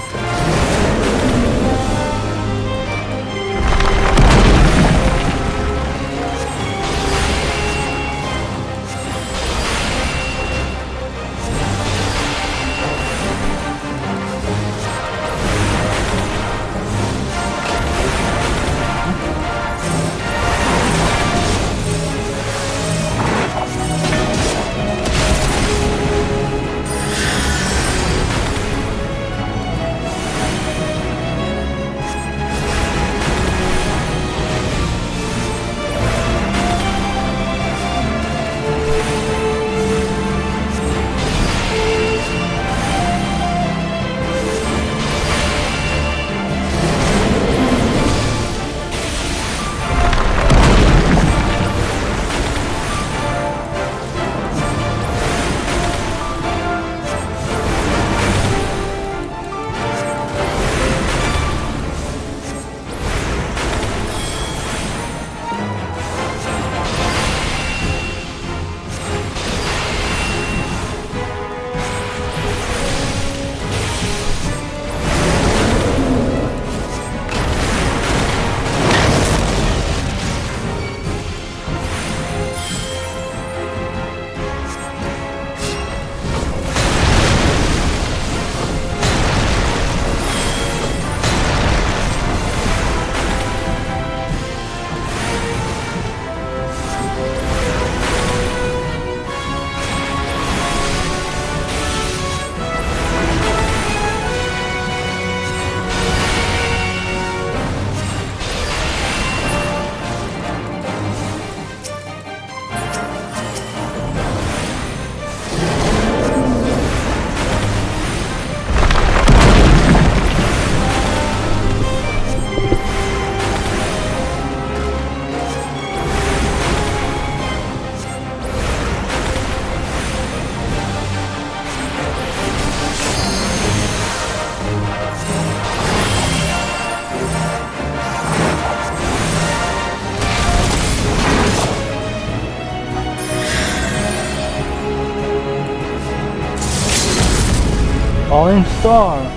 Falling star!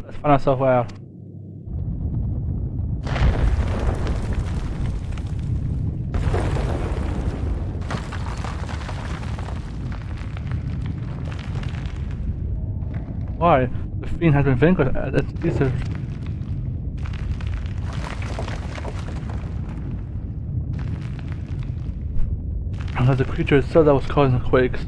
Let's find ourselves out. Why? The fiend has been vanquished. These are... And there's a creature itself that was causing the quakes.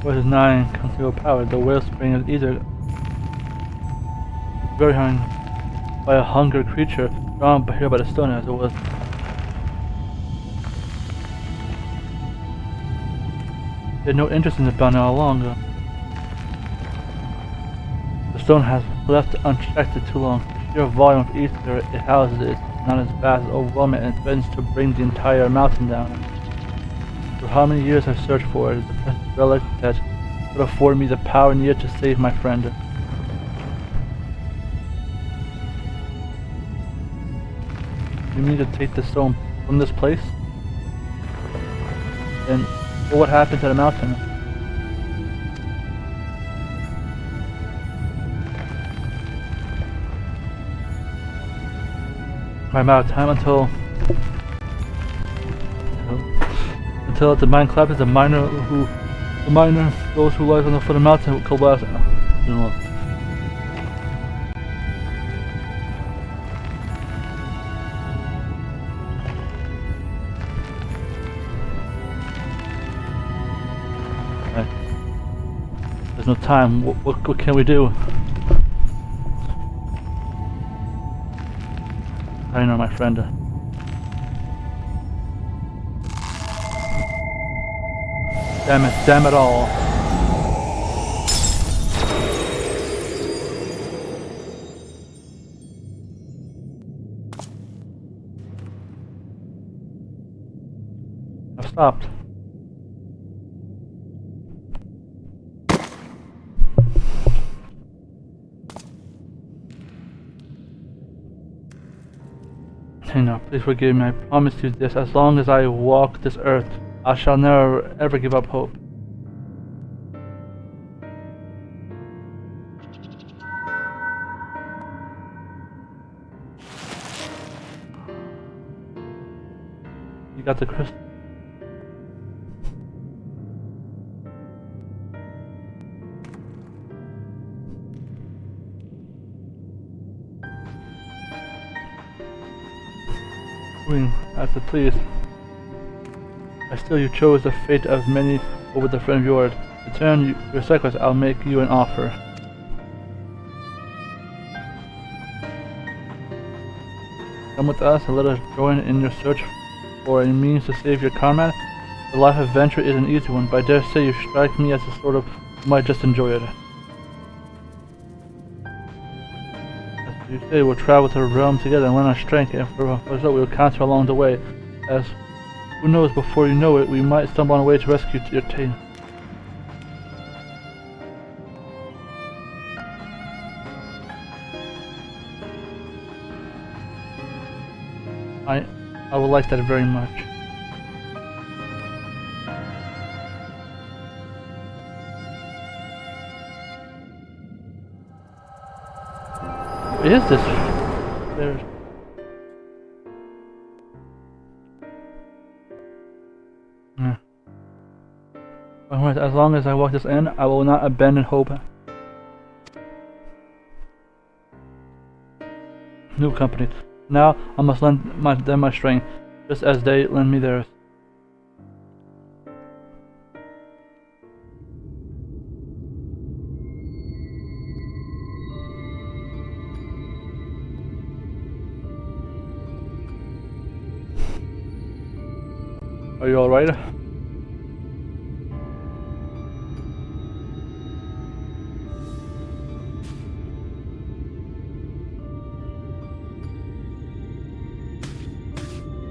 What is 9 concealed power? The wellspring is either very hung by a hungry creature drawn here by the stone as it was. They had no interest in the bounty all along. The stone has left unchecked too long. The sheer volume of ether it houses is not as vast as overwhelming and threatens to bring the entire mountain down. For how many years I've searched for it, the precious relic that could afford me the power needed to save my friend. You need to take the stone from this place? Then what happened to the mountain? I'm out of time until the mine collapses. Those who lies on the foot of the mountain will collapse. You know. Okay. There's no time. What can we do? I know, my friend. Damn it all. I've stopped. Now, please forgive me. I promise you this. As long as I walk this earth, I shall never ever give up hope. You got the crystal. As it please. Still you chose the fate of many over the friend of yours. Return your sacrifice, I'll make you an offer. Come with us and let us join in your search for a means to save your comrade. The life adventure is an easy one, but I dare say you strike me as the sort of who might just enjoy it. As you say, we'll travel to the realm together and learn our strength, and for a result we will counter along the way. As who knows, before you know it, we might stumble on a way to rescue your team. I would like that very much. What is this? There's... As long as I walk this end, I will not abandon hope. New company. Now I must lend them my strength, just as they lend me theirs. Are you alright?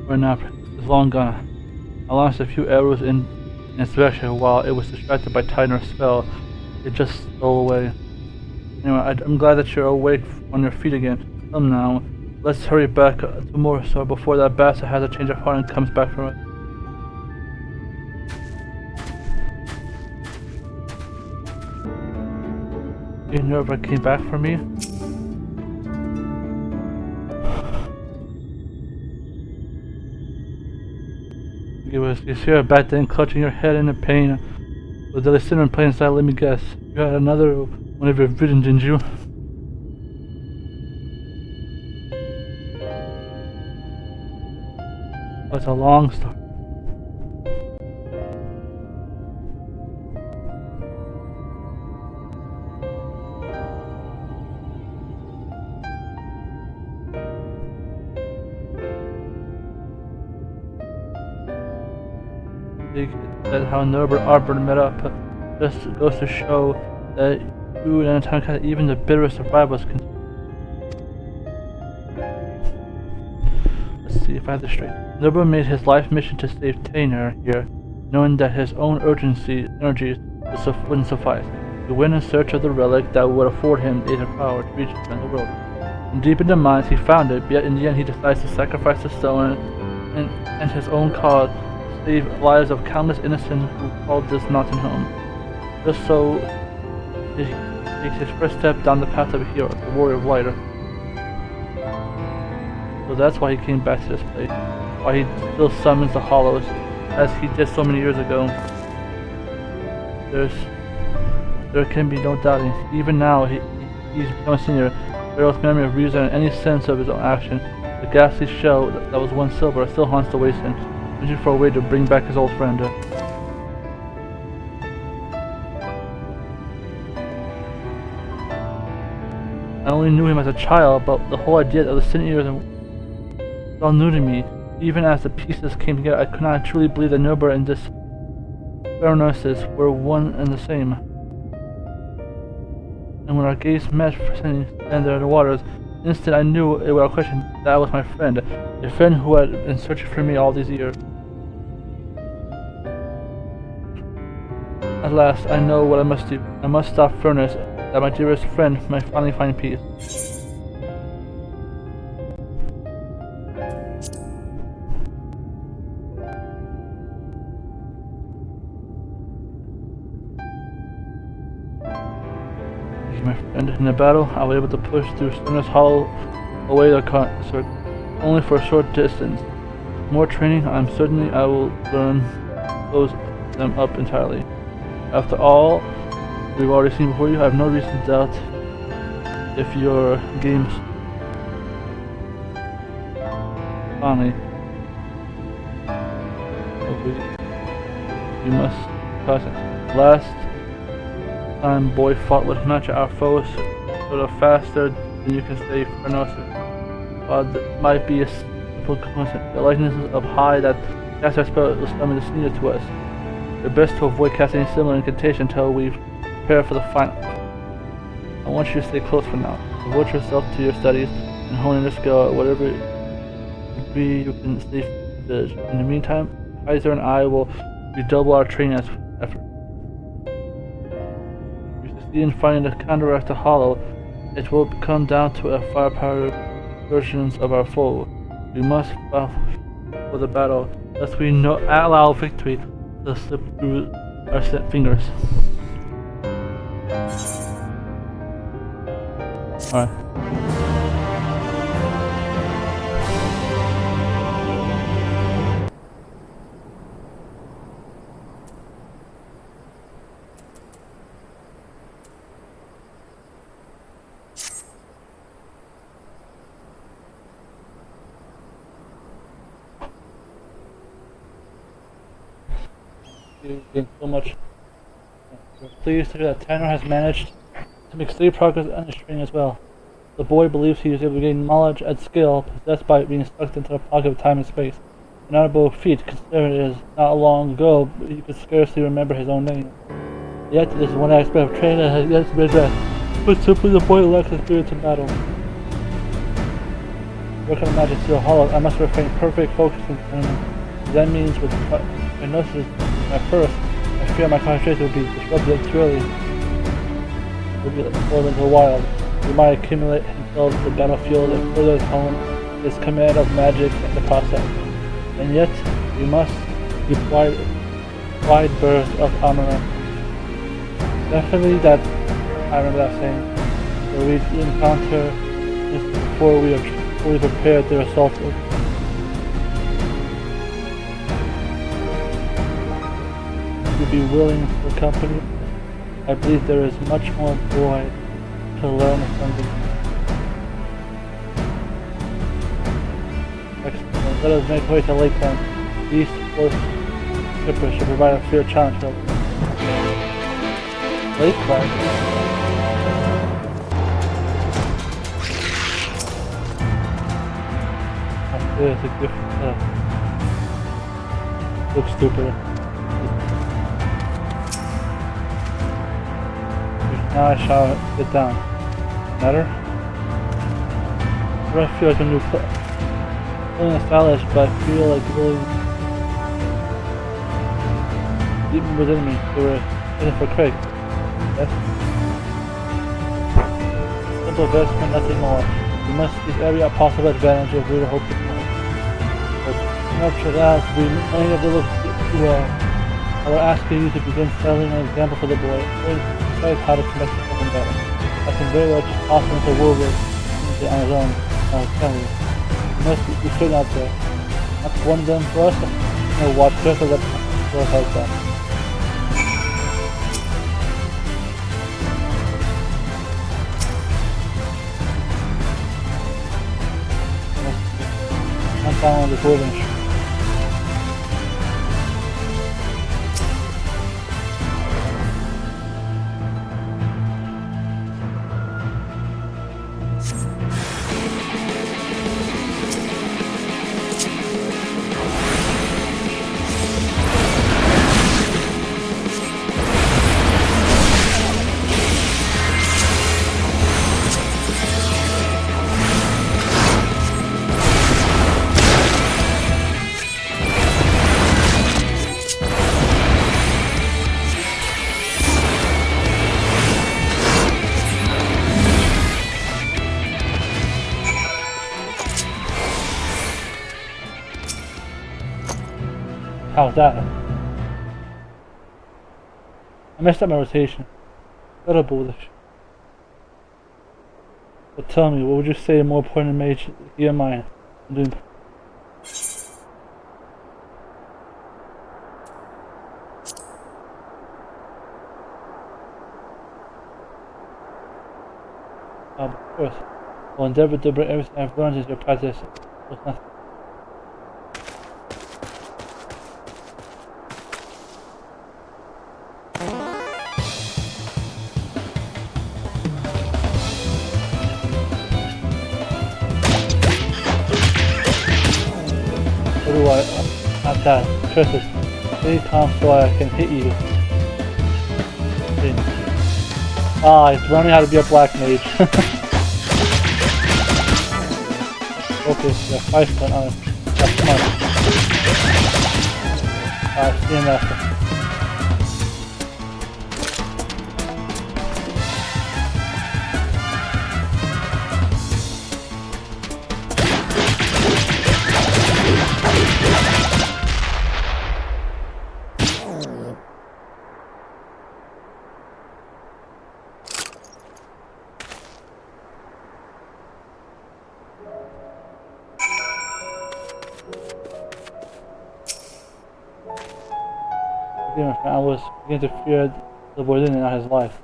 Or not, it's long gone. I launched a few arrows in its direction while it was distracted by Tiner's spell. It just stole away. Anyway, I'm glad that you're awake on your feet again. Come now, let's hurry back to Morsor before that bastard has a change of heart and comes back from it. You never came back for me? You see her back then clutching your head in the pain. Was the sinner in plain sight? Let me guess. You had another one of your visions, didn't you? Oh, it's a long story. That's how Nyelbert and Arbor met up. Just goes to show that you and Tentacles, even the bitterest of rivals, can. Let's see if I have this straight. Nyelbert made his life mission to save Kenan here, knowing that his own energy wouldn't suffice. He went in search of the relic that would afford him the power to reach the end world. And deep in the mines, he found it, yet in the end, he decides to sacrifice the stone and his own cause. Save lives of countless innocents who called this mountain home. Just so he takes his first step down the path of a hero, the warrior of light. So that's why he came back to this place. Why he still summons the hollows, as he did so many years ago. There can be no doubting. Even now, he's become a senior. Pharaoh's memory of reason and any sense of his own action. The ghastly shell that was once silver still haunts the wasteland, searching for a way to bring back his old friend. I only knew him as a child, but the whole idea of the Sin-Eaters was all new to me. Even as the pieces came together, I could not truly believe that Nyelbert and this Baroness were one and the same. And when our gaze met for standing there in the waters, instant I knew without question that was my friend, a friend who had been searching for me all these years. At last, I know what I must do. I must stop Furnace, that my dearest friend might finally find peace. My friend, in the battle, I was able to push through Furnace Hollow away the concert, only for a short distance. More training, I'm certain I will learn close them up entirely. After all we've already seen before you, I have no reason to doubt if your games finally you must pass it. Last time boy fought with match our foes sort of faster than you can say for no. That might be a simple coincidence. The likeness of high that cast our spell will summon the senior to us. It's best to avoid casting any similar incantation until we prepare for the final. I want you to stay close for now. Devote yourself to your studies and hone in your skill at whatever degree you can save the village. In the meantime, Kaiser and I will redouble our training effort. If you succeed in finding the counteract the hollow, it will come down to a firepower versions of our foe. We must fight for the battle, lest we allow victory to slip through our fingers. Alright. You gain so much. We're pleased to hear that Tanner has managed to make steady progress on his training as well. The boy believes he is able to gain knowledge and skill possessed by being sucked into a pocket of time and space. An honorable feat, considering it is not long ago he could scarcely remember his own name. Yet this is one aspect of training that has yet to be addressed, but simply the boy lacks experience in battle. Work on magic still hollow. I must refrain perfect focus and training. That means with hypnosis at first, I fear my concentration will be disrupted too early. It will be thrown into the wild. We might accumulate himself to the battlefield and further hone his command of magic in the process. And yet, we must keep wide berth of armament. Definitely that, I remember that saying, where we encounter this before we are fully prepared to assault it. You'd be willing for company? I believe there is much more boy to learn from the excellent. Let us make way to Lakeland. These force shippers should provide a fair challenge for Lakeland. It's a gift. Looks stupid. Now I shall sit down. Matter? I feel like a new feeling stylish, but I feel like really deep within me. They were looking for Craig. Yes? Simple investment, nothing more. We must use every possible advantage if we hope to find. But not sure that we many of the look too well. I will ask you to begin setting an example for the boy. Decide how to connect with something better. I can very well just toss him into Wolverine on his own. I will tell you. You must be straight out there. That's one of them for us. No, watch carefully that goes like that. I'm down with the Wolverine. How's that? I messed up my rotation. What a bullish. But tell me, what would you say a more important mage here in mine? I'm doing. Of course. I'll endeavor to bring everything I've learned into your practice. There's nothing. Not that. Curses. Stay calm so I can hit you. Ah, he's learning how to be a black mage. Okay, yeah, 5 stun on it. That's smart. See him after. fear, my friend. I was beginning to fear the boy in and not his life.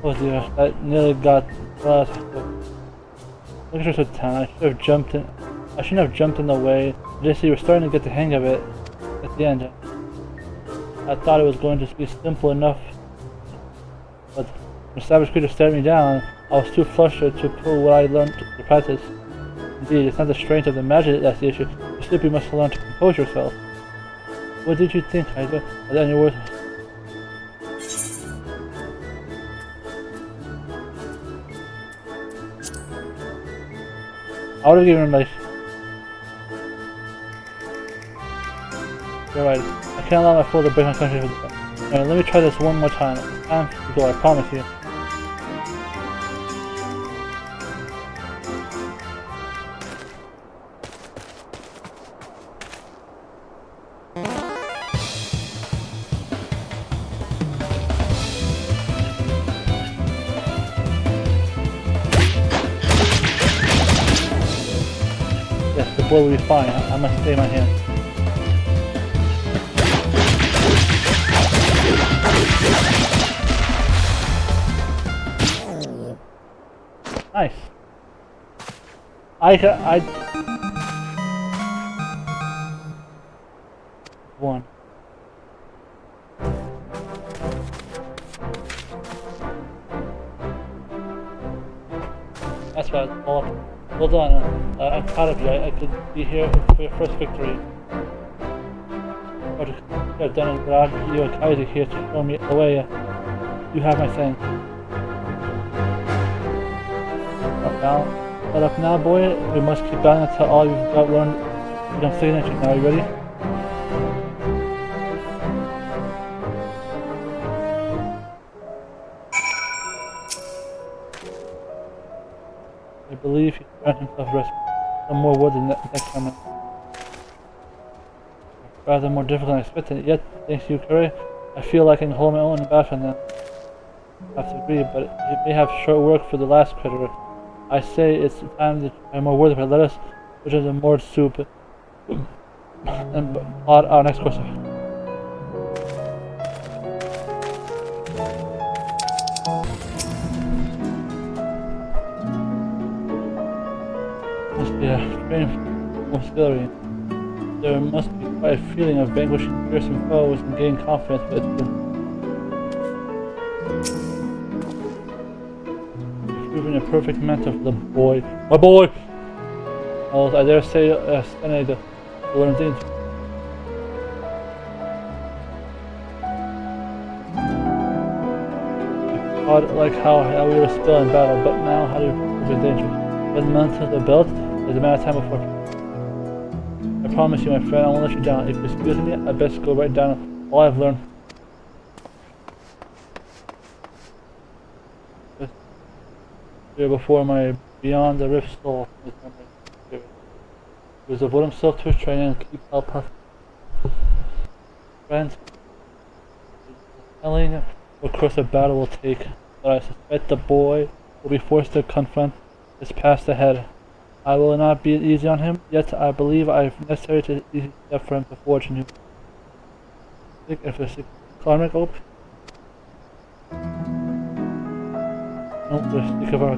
Oh dear, that nearly got us. Look at this town. I should have jumped in. I shouldn't have jumped in the way. Just you were starting to get the hang of it at the end. I thought it was going to be simple enough, but when the savage creature stared me down, I was too flustered to put what I learned to practice. Indeed, it's not the strength of the magic that's the issue. You simply must learn to compose yourself. What did you think, Kaiser? Are there any words? I would have given him like... You're right. I can't allow my fool to break my country for the... Alright, let me try this one more time. It's time to go, I promise you. Yes, the boy will be fine. I must stay my hand. Nice. I one. That's right. Well done. I'm proud of you. I could be here for your first victory. What you have done is glad you and Kaiser here to show me the way. You have my thanks. Shut up now, boy. We must keep battling until all you've got learned becomes signature. Now, are you ready? I believe he earned himself rest. Some more wood than next time. Rather more difficult than expected. Yet, thanks to you, Curry, I feel like I can hold my own in battle now. I have to agree, but it may have short work for the last critter. I say it's time that I'm more worthy, but let us, which is a more soup, and plot our next course. Must be a strange auxiliary. There must be quite a feeling of vanquishing fearsome foes and gaining confidence, but it's been proving a perfect mentor for the boy. My boy! Oh, I dare say, Senate, what I'm thinking. I thought like how we were still in battle, but now how do you prove in danger? Doesn't matter the belt, there's a matter of time before. I promise you, my friend, I won't let you down. If you excuse me, I best go right down all I've learned. Before my beyond the rift soul. It was avoid himself to try and keep out perfect. Friends, telling what course the battle will take, but I suspect the boy will be forced to confront his past ahead. I will not be easy on him, yet I believe I have necessary to easy step for him to forge a new. If there's a karmic hope. No, for the sake of our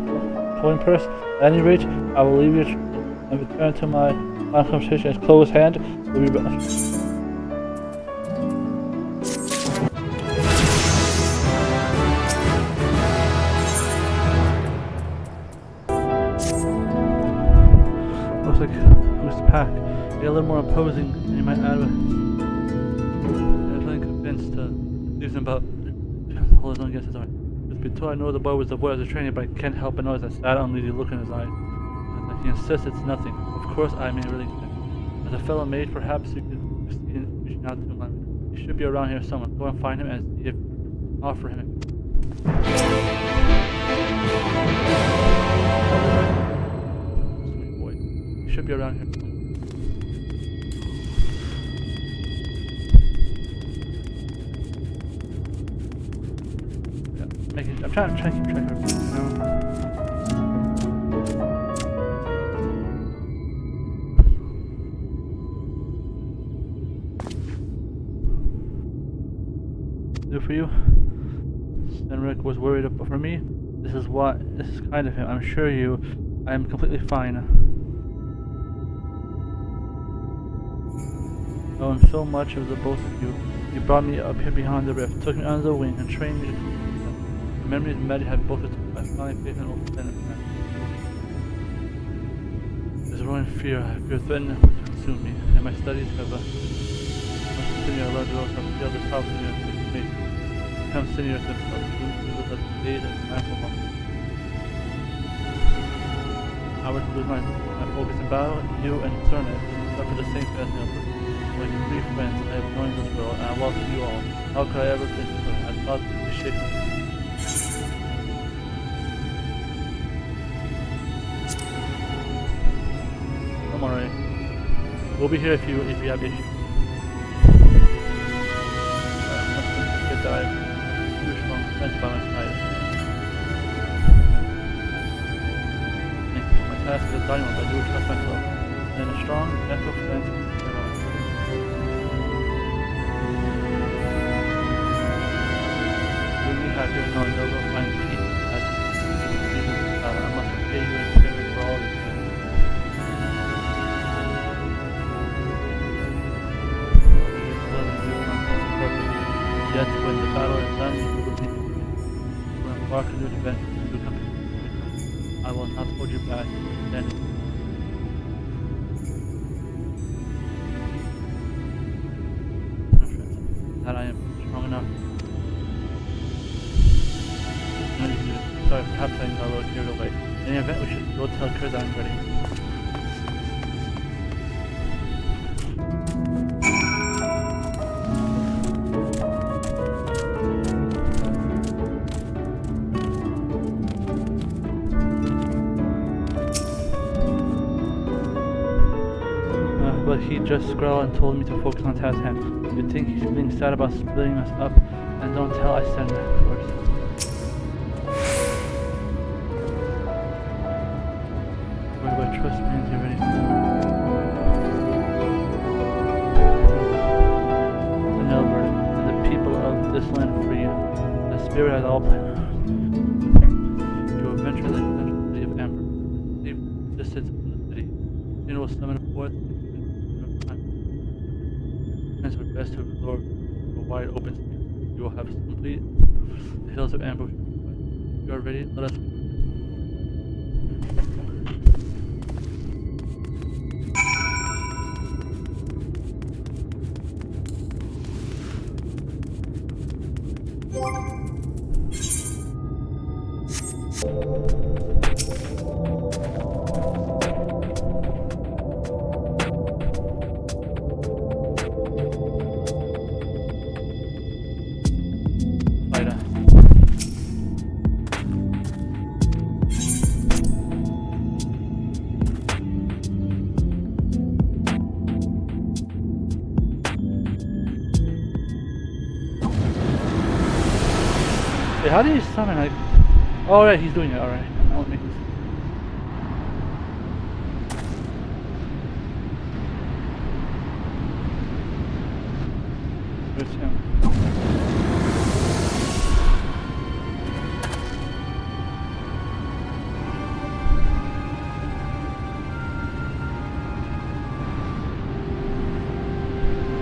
coin purse. At any rate, I will leave you and return to my final conversation as close hand. Will be back. Looks like who's pack. Be a little more imposing than you might add. I'm feeling convinced to do something about hold his own against his arm. Before I know the boy was the boy I was training, but I can't help but notice that sad, uneasy look in his eyes. He insists it's nothing. Of course, I mean really good. As a fellow mage, perhaps you could proceed in reaching out to him. He should be around here somewhere. Go and find him and see if offer him. Sweet boy. He should be around here. I'm trying to keep track of everything, you know? do for you? Senric was worried for me. This is kind of him. I'm sure I am completely fine. Oh, and so much of the both of you. You brought me up here behind the rift, took me under the wing, and trained me to the memories of Maddie had both returned. I finally faith in old friend. There's a growing fear threatening to consume me, and my studies have much senior I learned to also have failed the top senior to me. Become senior themselves, with the days and time for months. I was to lose my focus in battle. You and Cerna suffered the same fate as Nyelbert. Like 3 friends, I have joined this world, and I lost you all. How could I ever think of it? I thought to be shaken. I'm alright. We'll be here if you have issues. Good die. 2 strong friends by my side. My task is a dying one, but I do trust myself. And a strong, gentle friend. Happier knowing those will find peace as I must repay you in spirit for all you do. Yet when the battle is done, you will be embark on new adventures and become I will not hold you back. Then that I am strong enough. Sorry, perhaps I got a little carried away. In any event, we should go tell Kaiser I'm ready. But he just growled and told me to focus on task hand. You'd think he's being sad about splitting us up, and don't tell I said that, of course. Trust me, you're ready. The Nyelbert and the people of this land free. The spirit has all planned. You will eventually enter the city of Amber. Leave distance from the city. Kenan will summon forth and our best to absorb a wide open space. You will have complete the hills of Amber. If you are ready, let us. How do you summon like... Oh right, he's doing it, alright. I won't make this. Where's him?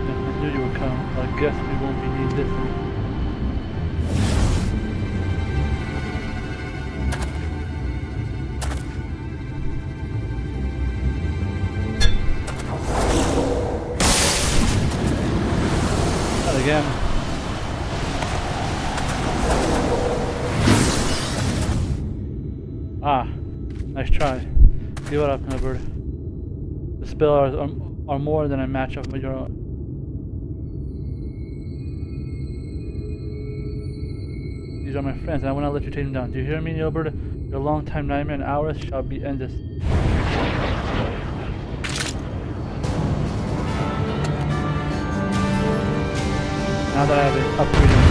I knew you would come. I guess we won't be needing this. Again. Ah, nice try. Give it up, Nyelbert. The spells are more than a match of your own. These are my friends, and I will not let you take them down. Do you hear me, Nyelbert? Your long-time nightmare and ours shall be ended. Now that I have it upgraded.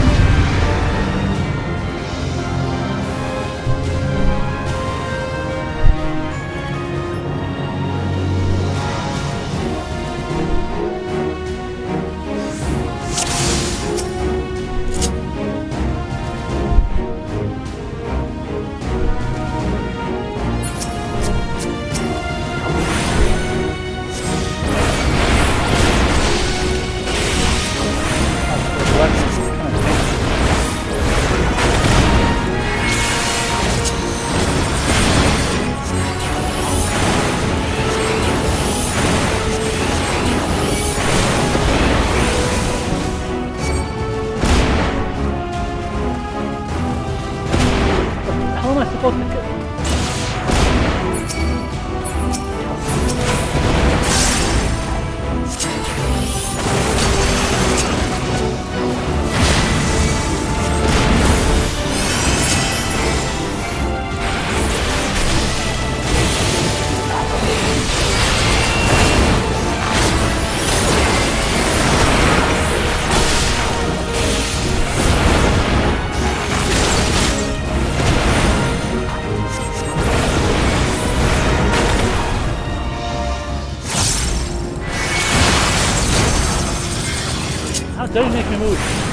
How dare you make me move?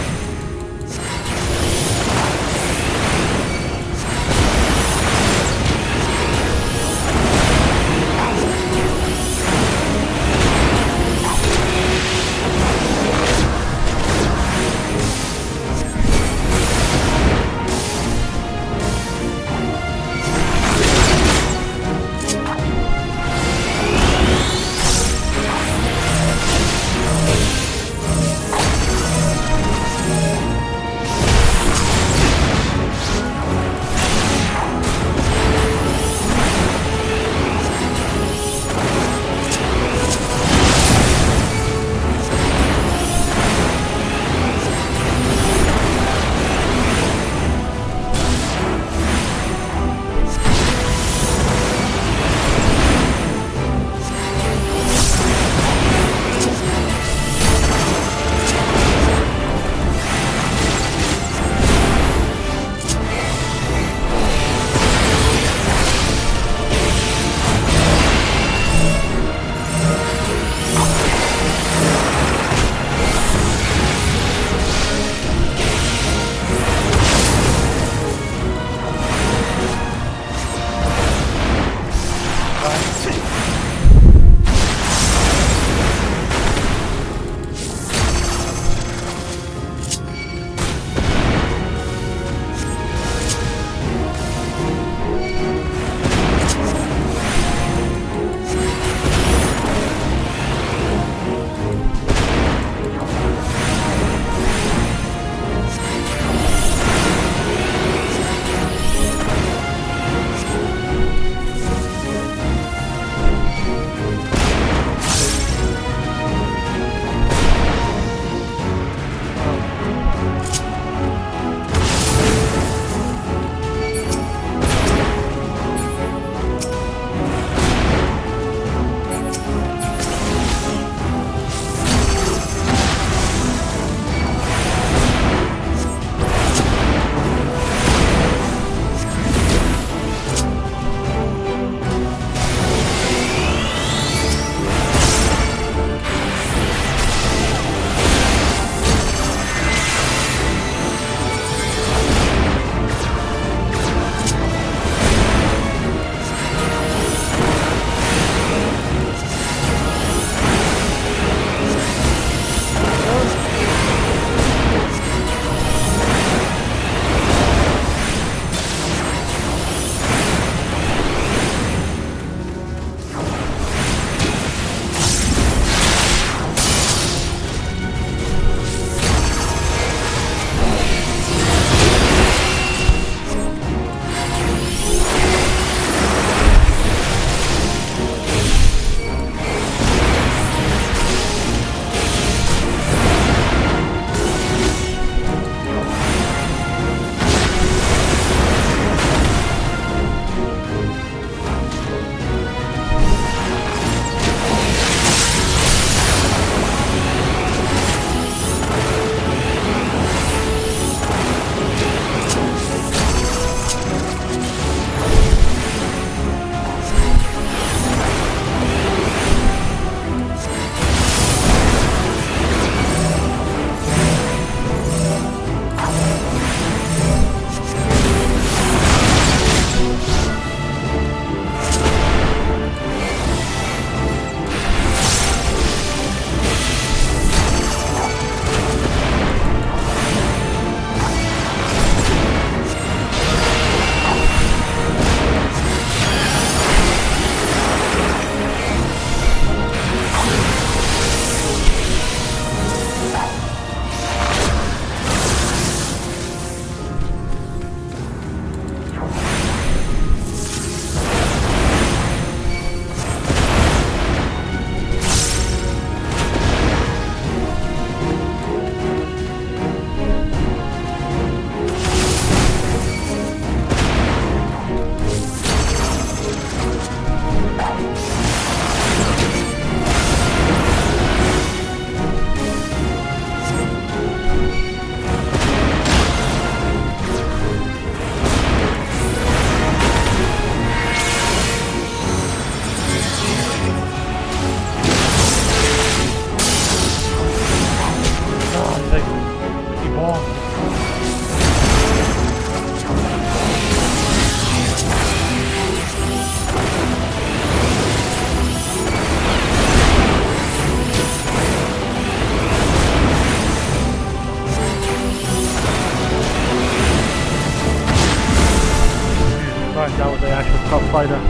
fighter.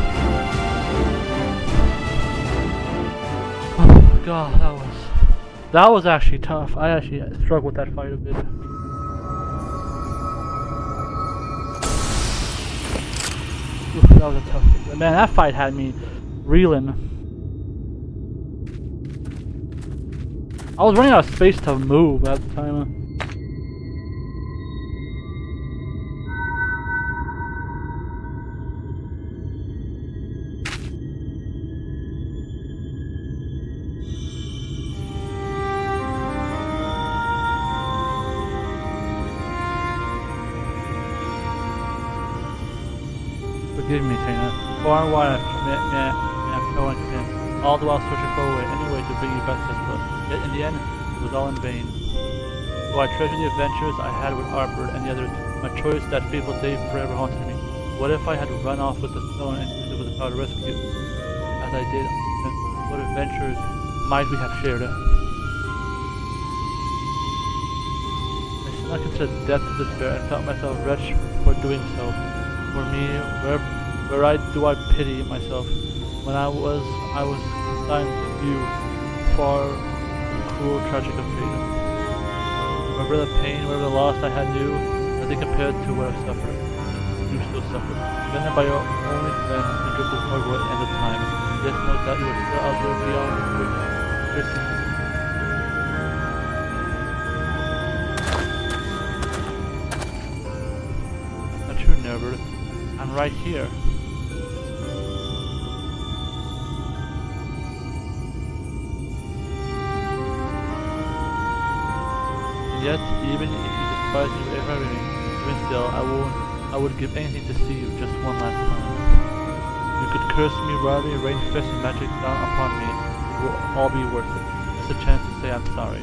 Oh god, that was actually tough. I actually struggled with that fight a bit. Oof, that was a tough one. Man, that fight had me reeling. I was running out of space to move at the time. Forgive me, Kenan. Far and wide I've shown him, all the while searching for a way, any way to bring you back to this world. Yet in the end, it was all in vain. Though I treasure the adventures I had with Arbor and the others, my choice that fateful day forever haunted me. What if I had run off with the stone and used it with the power to rescue you? As I did, then what adventures might we have shared? I sunk into the depths of despair and felt myself wretched for doing so. For me, where do I pity myself? When I was consigned to you, far cruel, tragic of fate. Whatever the pain, whatever the loss I had knew, nothing compared to what I've suffered. You still suffer. Then by your only friend, you drifted forward at the end of time. Yes, no doubt you were still out there beyond your secret. Not true, Nyelbert. I'm right here. And yet, even if you despise me with everything, even still, I would give anything to see you just one last time. You could curse me, rob me, rain fists and magic down upon me. It will all be worth it. Just a chance to say I'm sorry.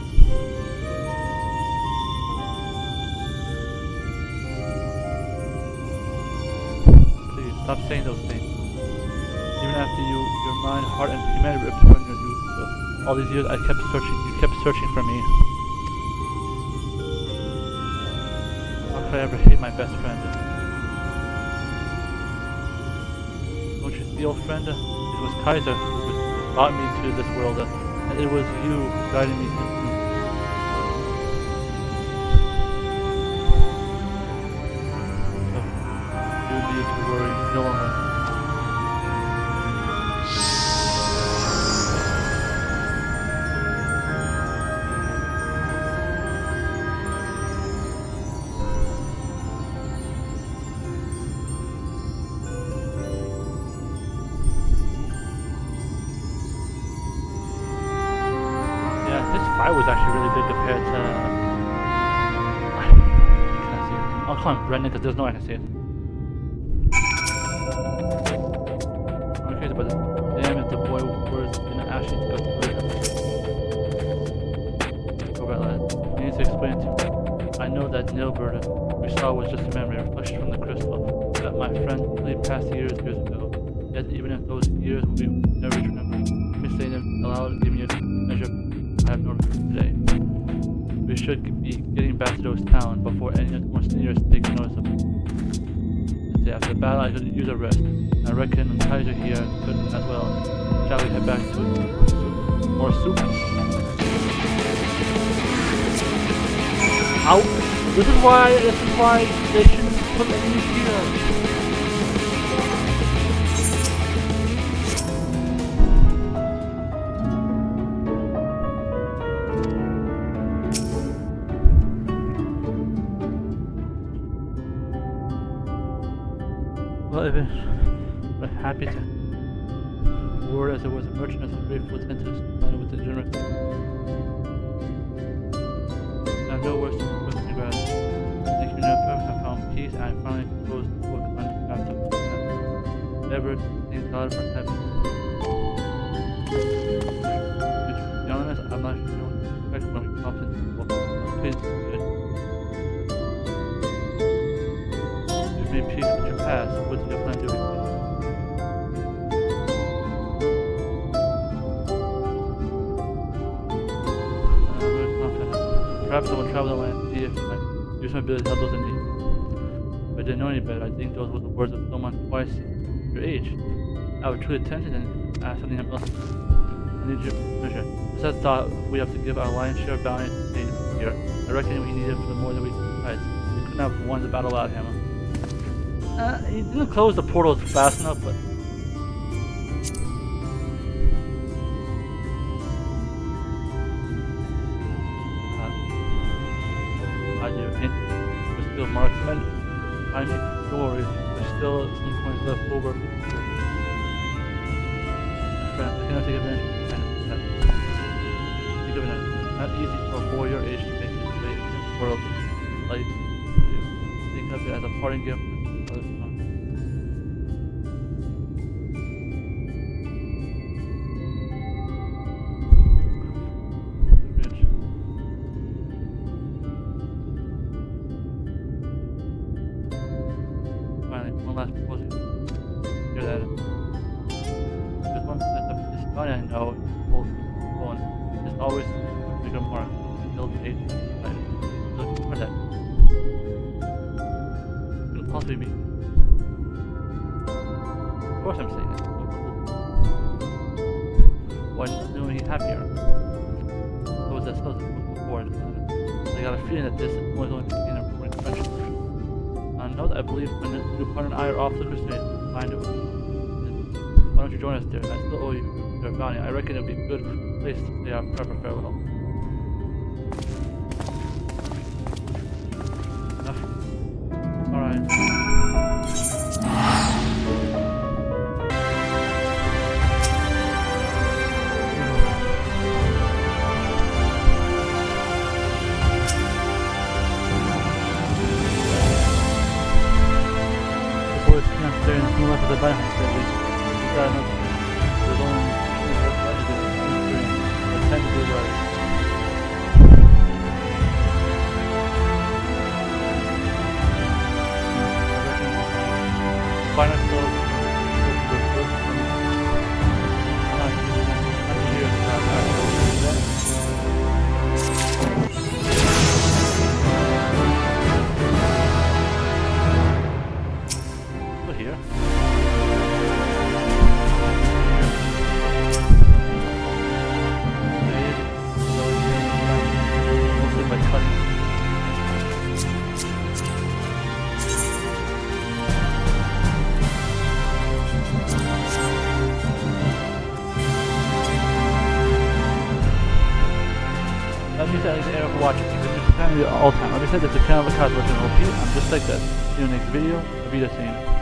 Stop saying those things. Even after your mind, heart, and humanity ripped from you, all these years I kept searching. You kept searching for me. How could I ever hate my best friend? Don't you see, old friend? It was Kaiser who brought me to this world, and it was you who guided me to. No longer. Yeah, this fight was actually really good compared to. Can I see it? I'll call him Brendan because there's no way I can see it. But damn if the boy was gonna actually go through it. Go back, lad. You need to explain to me. I know that Nyelbert we saw was just a memory, a reflection from the crystal, that my friend only passed years ago. Yet even if those years we never remember, let me say them aloud, give me a measure I have no regret today. We should be getting back to those towns before any more seniors take notice of it. After the battle, I could use a rest. I reckon Kaiser here could as well. Shall we head back to more soup? Ow! This is why they shouldn't put enemies here. Well, I'm happy to word as it was a merchant as a grateful Tentacles with the generous. I have no words to put in grass. Thank you, Nyelbert. I found peace and I finally proposed to work on the path of the Ever, thank God for heaven. To be honest, I'm not sure what to expect when we popped into the world. Please, good. You've made peace with your past. What do you plan to do? Perhaps I will travel the land and see if I use my ability to help those in need. If I didn't know any better, I think those were the words of someone twice your age. I would truly attention and ask something else. I need your permission. Besides, thought we have to give our lion's share of bounty here. I reckon we need it for more than we price. We couldn't have won the battle without him. He didn't close the portals fast enough, but I do. We're still marksmen. I mean, stories. There's still some points left over. I cannot take advantage of that. Think of it as not easy for a boy your age to make his way in the world like you do. Think of it as a parting gift from other son. Finally, one last proposal. Hear that? This one, this bounty I know will go on. There's always a bigger mark. Build 8. Look for that. It could possibly be. Of course I'm saying it. Why doesn't he happier? So was that supposed to be before? I got a feeling that this was going to be an important friendship. Note I believe when your partner and I are off the crusade, find it. Why don't you join us there? I still owe you your bounty. I reckon it'll be a good place to say our proper farewell. Enough. Alright. The boys can't stay in the left of the bike, at least. We've got enough. There's only the tentacles right. Find ourselves to the first from We're here. Mostly by cutting. Let me say thank you for watching. You've been family all the time. Let me say this is the channel of the Kaiser. I'm just like that. See you in the next video. I'll be the same.